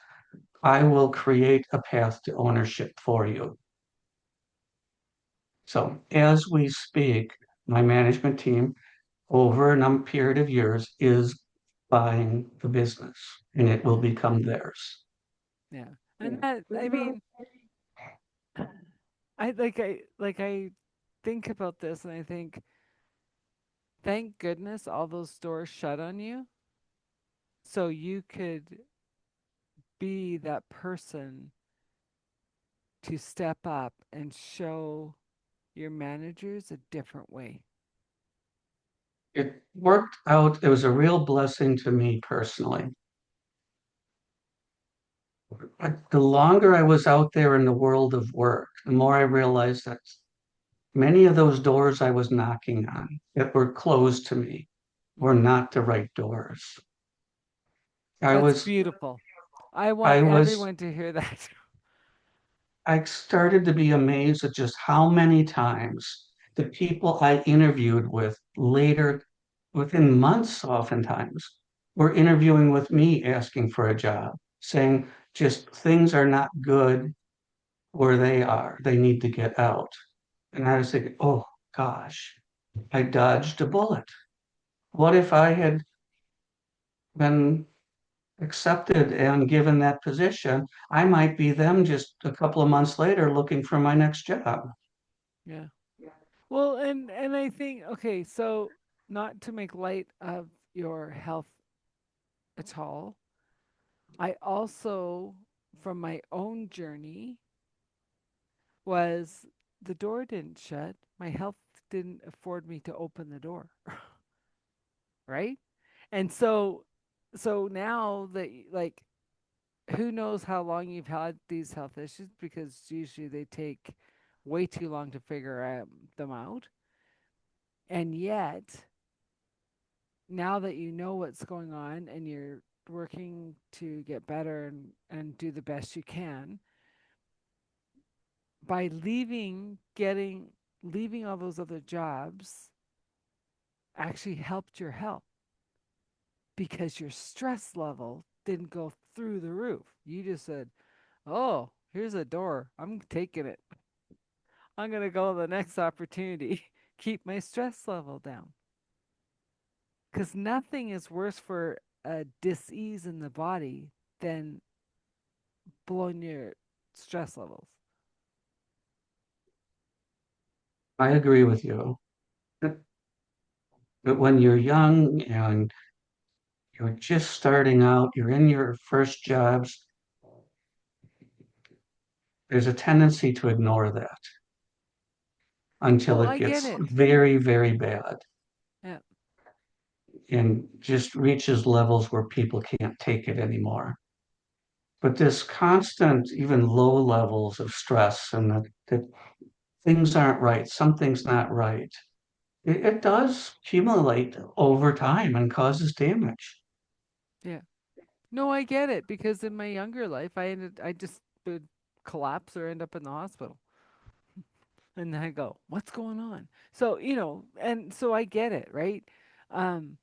I will create a path to ownership for you. So as we speak, my management team over a number period of years is buying the business and it will Yeah. become theirs. Yeah. And that, I mean, I think about this and I think, thank goodness all those doors shut on you so you could be that person to step up and show your managers a different way. It worked out. It was a real blessing to me personally. But the longer I was out there in the world of work, the more I realized that many of those doors I was knocking on that were closed to me were Hmm. not the right doors. I That's was, beautiful. I I want was, everyone to hear that. I started to be amazed at just how many times the people I interviewed with later, within months, oftentimes, were interviewing with me asking for a job, saying just things are not good where they are. They need to get out. And I was thinking, oh gosh, I dodged a bullet. What if I had been accepted and given that position? I might be them just a couple of months later looking for my next job. Yeah. Well, and I think, okay, so not to make light of your health at all, I also, from my own journey, was the door didn't shut. My health didn't afford me to open the door, right? And so now that like, who knows how long you've had these health issues, because usually they take way too long to figure them out. And yet, now that you know what's going on and you're working to get better and do the best you can, by leaving all those other jobs actually helped your health. because your stress level didn't go through the roof. You just said, "Oh, here's a door. I'm taking it. I'm going to go to the next opportunity." Keep my stress level down. Because nothing is worse for a dis-ease in the body than blowing your stress levels. I agree with you. But but when you're young and you're just starting out, you're in your first jobs, there's a tendency to ignore that until Oh, it I get gets it. very, very bad Yeah. and just reaches levels where people can't take it anymore. But this constant, even low levels of stress and that things aren't right, something's not right, it does accumulate over time and causes damage. Yeah. No, I get it because in my younger life, I just would collapse or end up in the hospital. And then I go, what's going on? So, and so I get it, right? Um,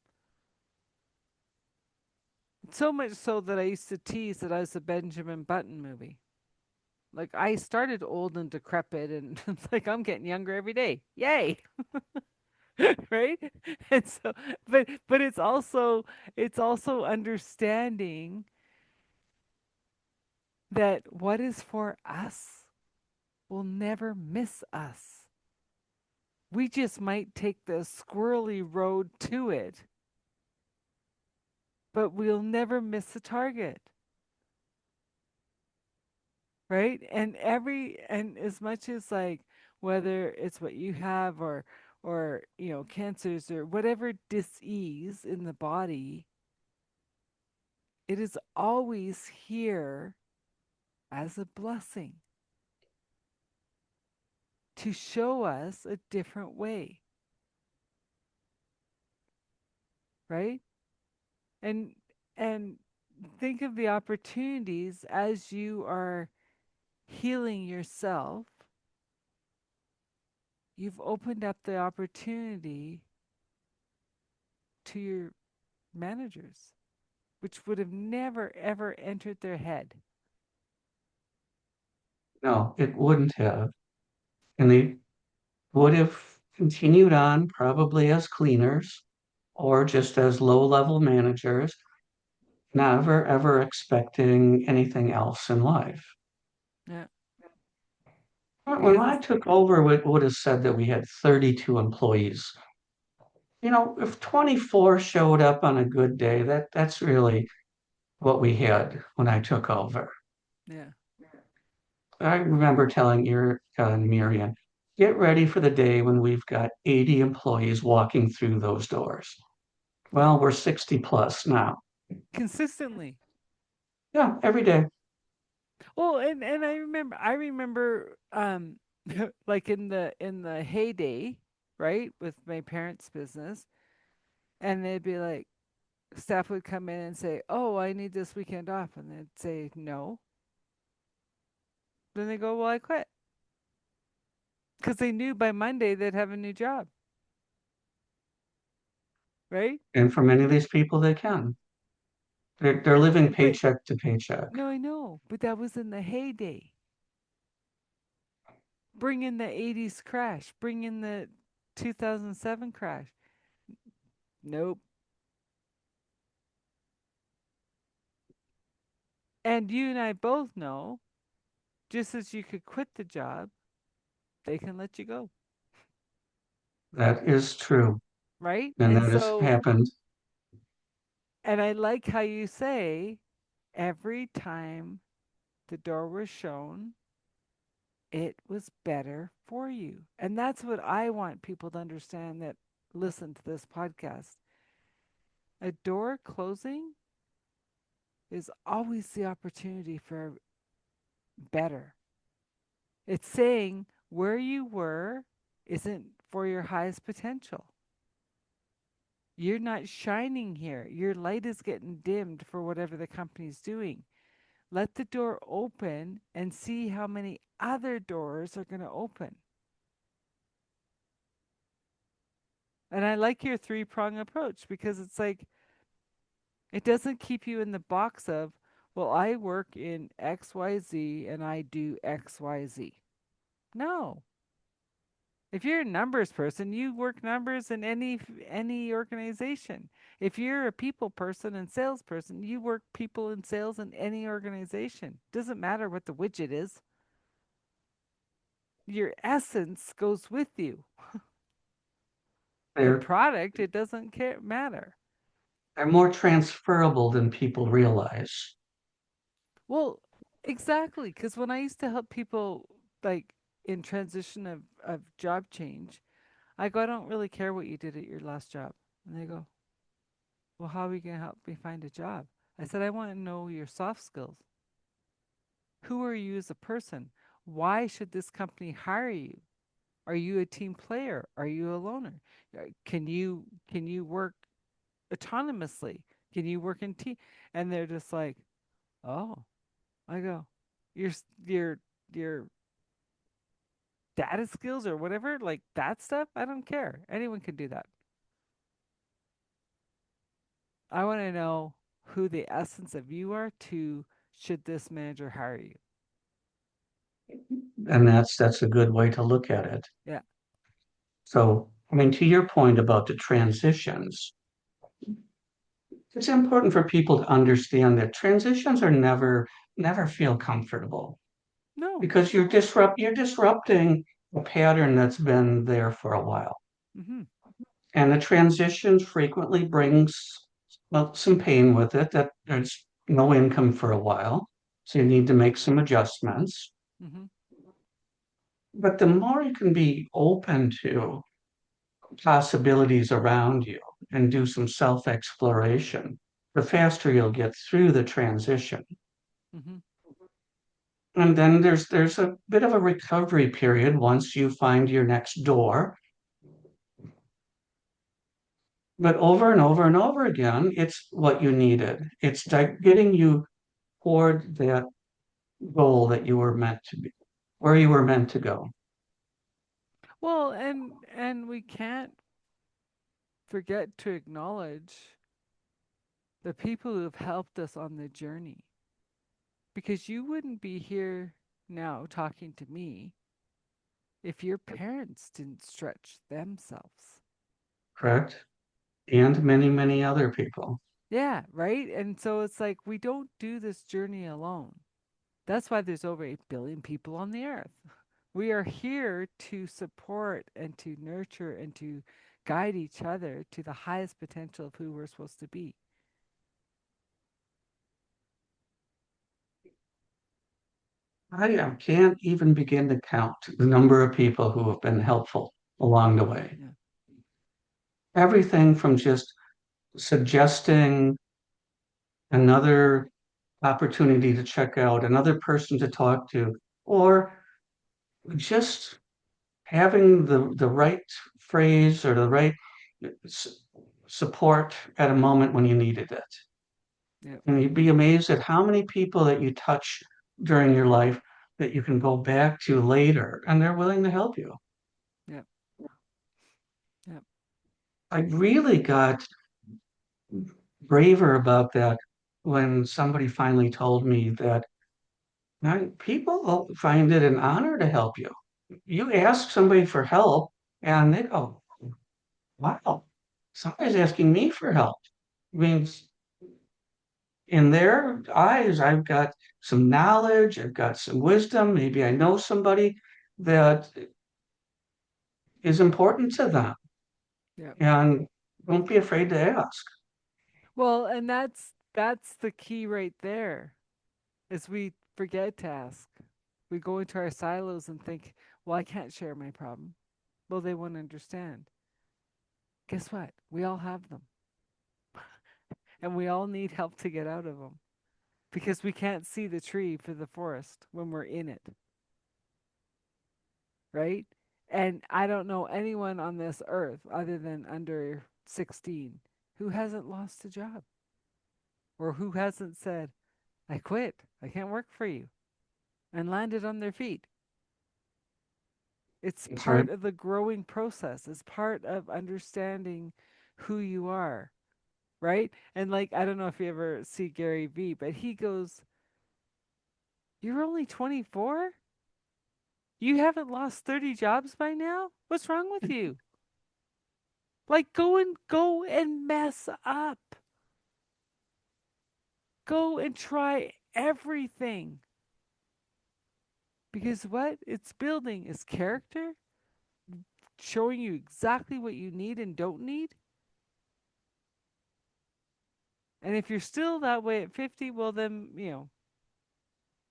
so much so that I used to tease that I was a Benjamin Button movie. Like I started old and decrepit and it's like I'm getting younger every day. Yay. Right? And so but it's also understanding that what is for us will never miss us. We just might take the squirrely road to it, but we'll never miss the target, right? And as much as like whether it's what you have or cancers or whatever disease in the body, it is always here as a blessing to show us a different way, right? And and think of the opportunities as you are healing yourself. You've opened up the opportunity to your managers, which would have never ever entered their head. No, it wouldn't have. And they would have continued on probably as cleaners or just as low-level managers, never ever expecting anything else in life. Yeah, When because I it's took over, it would have said that we had 32 employees. If 24 showed up on a good day, that's really what we had when I took over. yeah, I remember telling Erica and Miriam, get ready for the day when we've got 80 employees walking through those doors. yeah, Well, we're 60 plus now. consistently. Yeah, every day. Well, and I remember like in the heyday, right, with my parents' business, and they'd be like, staff would come in and say, "Oh, I need this weekend off," and they'd say no. Then they go, "Well, I quit," because they knew by Monday they'd have a new job, right? And for many of these people, they can. They're living But paycheck to paycheck. no, I know, but that was in the heyday. Bring in the '80s crash. Bring in the 2007 crash. Nope. And you and I both know, just as you could quit the job, they can let you go, That is true. right? And And that has so, happened. and I like how you say every time the door was shown, it was better for you. And that's what I want people to understand that listen to this podcast. A door closing is always the opportunity for better. It's saying where you were isn't for your highest potential. You're not shining here. Your light is getting dimmed for whatever the company's doing. Let the door open and see how many other doors are going to open. And I like your three prong approach because it's like It doesn't keep you in the box of, well, I work in XYZ and I do XYZ. No. If you're a numbers person, you work numbers in any organization. If you're a people person and salesperson, you work people in sales in any organization. Doesn't matter what the widget is. Your essence goes with you. The They're product, it doesn't matter. they're more transferable than people realize. Well, exactly. Because when I used to help people like in transition of job change, I go, I don't really care what you did at your last job. And they go, well, how are you going to help me find a job? I said, I want to know your soft skills. Who are you as a person? Why should this company hire you? Are you a team player? Are you a loner? Can you work autonomously? Can you work in team? And they're just like, oh, I go, your your your data skills or whatever, like that stuff. I don't care. Anyone can do that. I want to know who the essence of you are to should this manager hire you. And that's a good way to look at it. Yeah. So, I mean, to your point about the transitions, it's important for people to understand that transitions are never feel comfortable No. because you're disrupting a pattern that's been there for a while. Mm-hmm. And the transition frequently brings, well, some pain with it, that there's no income for a while. So you need to make some adjustments. Mm-hmm. But the more you can be open to possibilities around you and do some self exploration, the faster you'll get through the transition. Mm-hmm. And then there's a bit of a recovery period once you find your next door. But over and over and over again, it's what you needed. It's like getting you toward that goal that you were meant to be, where you were meant to go. Well, and we can't forget to acknowledge the people who have helped us on the journey because you wouldn't be here now talking to me if your parents didn't stretch themselves. Correct? And many, many other people. Yeah, right? And so it's like we don't do this journey alone. That's why there's over 8 billion people on the earth. We are here to support and to nurture and to guide each other to the highest potential of who we're supposed to be. Can't even begin to count the number of people who have been helpful along the way. Yeah. Everything from just suggesting another opportunity to check out, another person to talk to, or just having the right phrase or the right s- support at a moment when you needed it. Yeah. And you'd be amazed at how many people that you touch during your life that you can go back to later and they're willing to help you. Yeah. Yeah. I really got braver about that when somebody finally told me that people find it an honor to help you. You ask somebody for help and they go, wow, somebody's asking me for help. I mean, in their eyes, I've got some knowledge, I've got some wisdom, maybe I know somebody that is important to them. Yeah. And don't be afraid to ask. Well, and that's the key right there. Is we forget to ask. We go into our silos and think, well, I can't share my problem. Well, they won't understand. Guess what? We all have them. And we all need help to get out of them because we can't see the tree for the forest when we're in it, right? And I don't know anyone on this earth other than under 16 who hasn't lost a job or who hasn't said, I quit. I can't work for you and landed on their feet. It's That's right. part of the growing process. It's part of understanding who you are, right? And like, I don't know if you ever see Gary Vee, but he goes, "You're only 24? You haven't lost 30 jobs by now? What's wrong with you? Like, go and mess up. Go and try everything. Because what it's building is character, showing you exactly what you need and don't need. And if you're still that way at 50, well, then,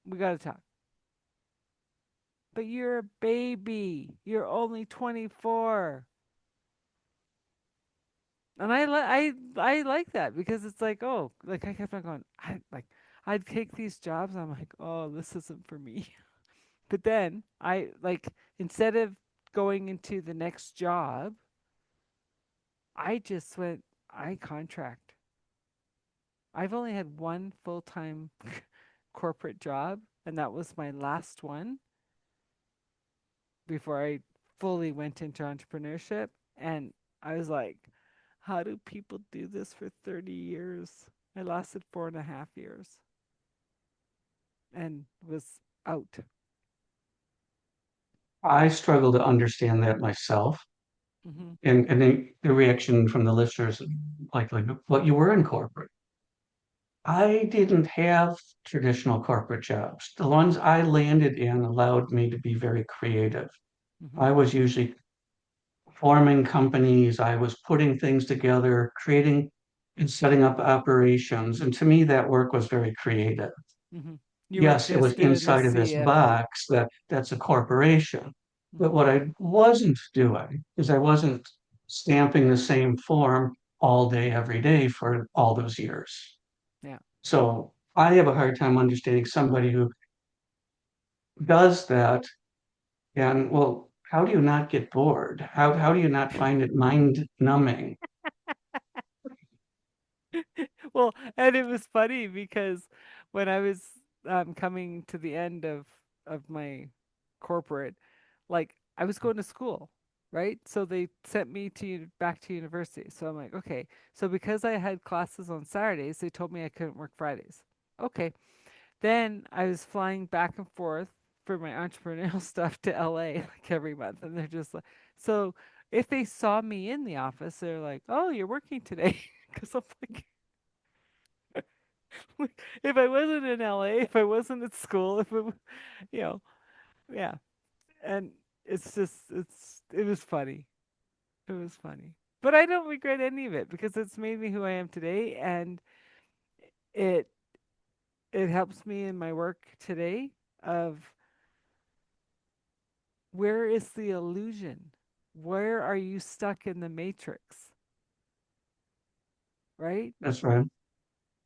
we got to talk. But you're a baby. You're only 24." And I like that because it's like, oh, like I kept on going, I'd take these jobs. I'm like, oh, this isn't for me. But then I like, instead of going into the next job, I just went, I contract. I've only had one full time corporate job, and that was my last one before I fully went into entrepreneurship. And I was like, how do people do this for 30 years? I lasted 4.5 years and was out. I struggle to understand that myself. Hmm. And the reaction from the listeners, like what you were in corporate. I didn't have traditional corporate jobs. The ones I landed in allowed me to be very creative. Hmm. I was usually forming companies, I was putting things together, creating and setting up operations. And to me, that work was very creative. Hmm. You weren't Yes, it was just doing the inside of this CFO. box that's a corporation. But Hmm. what I wasn't doing is I wasn't stamping the same form all day, every day for all those years. Yeah. So I have a hard time understanding somebody who does that. And well, how do you not get bored? How do you not find it mind numbing? Well, and it was funny because when I was coming to the end of my corporate, like I was going to school, right? So they sent me back to university. So I'm like, okay. So because I had classes on Saturdays, they told me I couldn't work Fridays. Okay. Then I was flying back and forth for my entrepreneurial stuff to LA like every month, and they're just like, so if they saw me in the office, they're like, "Oh, you're working today," because I'm like, if I wasn't in LA, if I wasn't at school, if it, you know, yeah. And it was funny. It was funny. But I don't regret any of it because it's made me who I am today, and it it helps me in my work today of where is the illusion? Where are you stuck in the matrix, right? That's right.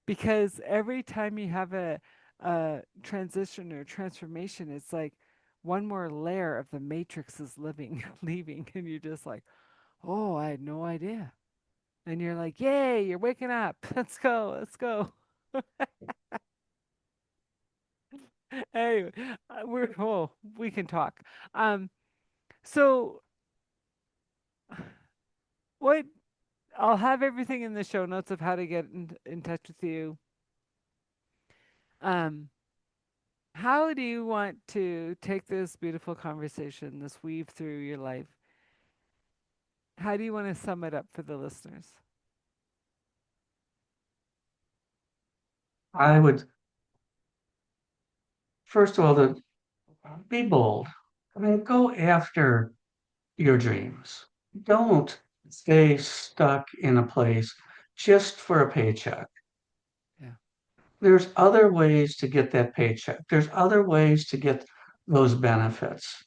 Because every time you have a transition or transformation, it's like one more layer of the matrix is living, leaving, and you're just like, oh, I had no idea. And you're like, yay, you're waking up. Let's go, let's go. Anyway, we can talk. Um, so what I'll have everything in the show notes of how to get in touch with you. Um, how do you want to take this beautiful conversation, this weave through your life? How do you want to sum it up for the listeners? I would, first of all, be bold. I mean, go after your dreams. Don't stay stuck in a place just for a paycheck. Yeah. There's other ways to get that paycheck. There's other ways to get those benefits.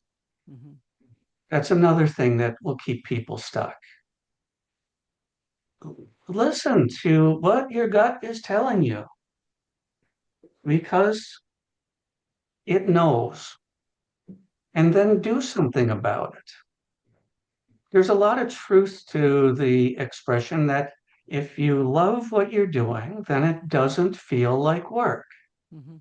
Hmm. That's another thing that will keep people stuck. Listen to what your gut is telling you because it knows, and then do something about it. There's a lot of truth to the expression that if you love what you're doing, then it doesn't feel like work. Hmm.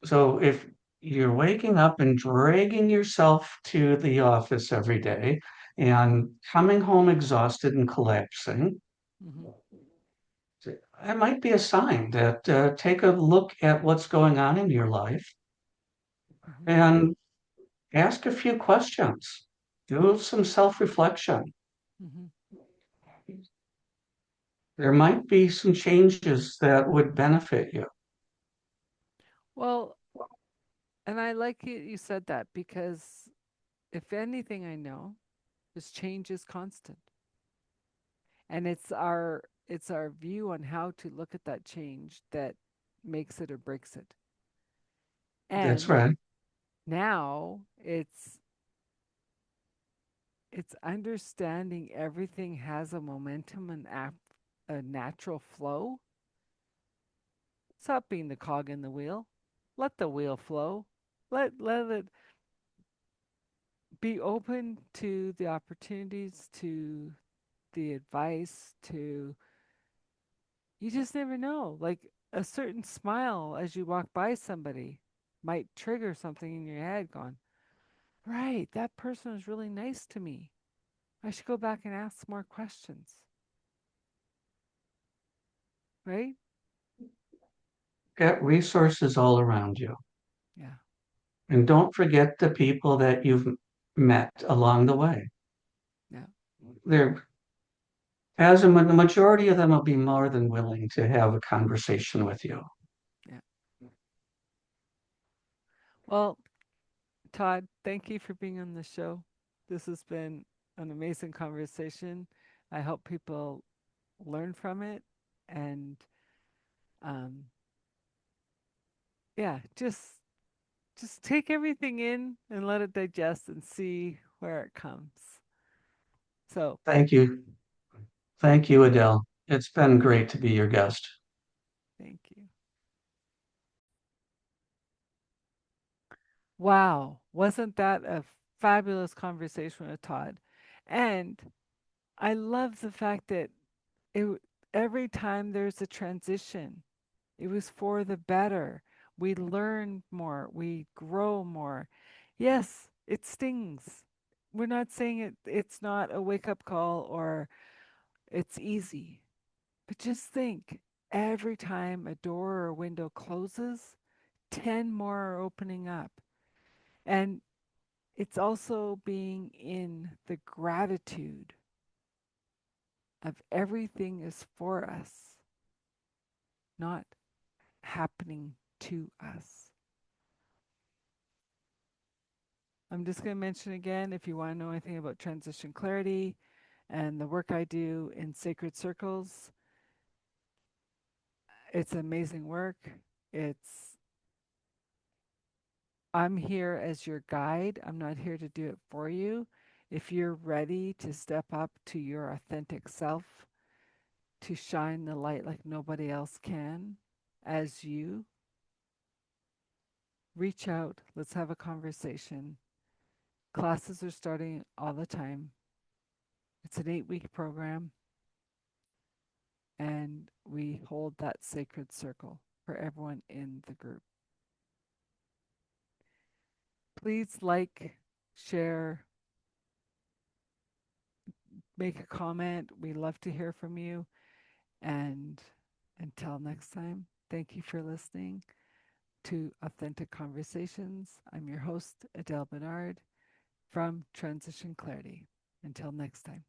So if you're waking up and dragging yourself to the office every day and coming home exhausted and collapsing, Hmm. It might be a sign that take a look at what's going on in your life Hmm. and ask a few questions. Do some self-reflection. Hmm. There might be some changes that would benefit you. Well, and I like you said that because if anything I know is change is constant. And it's our view on how to look at that change that makes it or breaks it. That's And right. now it's understanding everything has a momentum and a natural flow. Stop being the cog in the wheel. Let the wheel flow. Let it be open to the opportunities, to the advice, to you just never know. Like a certain smile as you walk by somebody might trigger something in your head going, right, that person was really nice to me. I should go back and ask more questions, right? Get resources all around you. Yeah, And don't forget the people that you've met along the way. yeah, They're, the majority of them will be more than willing to have a conversation with you. yeah. Well, Todd, thank you for being on the show. This has been an amazing conversation. I hope people learn from it and um, yeah, just take everything in and let it digest and see where it comes. So, Thank you. Thank you, Adele. It's been great to be your guest. thank you. Wow, wasn't that a fabulous conversation with Todd? And I love the fact that every time there's a transition, it was for the better. We learn more, we grow more. Yes, it stings. We're not saying it's not a wake up call or it's easy. But just think every time a door or a window closes, 10 more are opening up. And it's also being in the gratitude of everything is for us, not happening to us. I'm just going to mention again if you want to know anything about transition clarity and the work I do in sacred circles, it's amazing work. It's I'm here as your guide. I'm not here to do it for you. If you're ready to step up to your authentic self, to shine the light like nobody else can, as you, reach out. Let's have a conversation. Classes are starting all the time. It's an 8-week program, and we hold that sacred circle for everyone in the group. Please like, share, make a comment. We love to hear from you. And until next time, thank you for listening to Authentic Conversations. I'm your host, Adele Bernard from Transition Clarity. Until next time.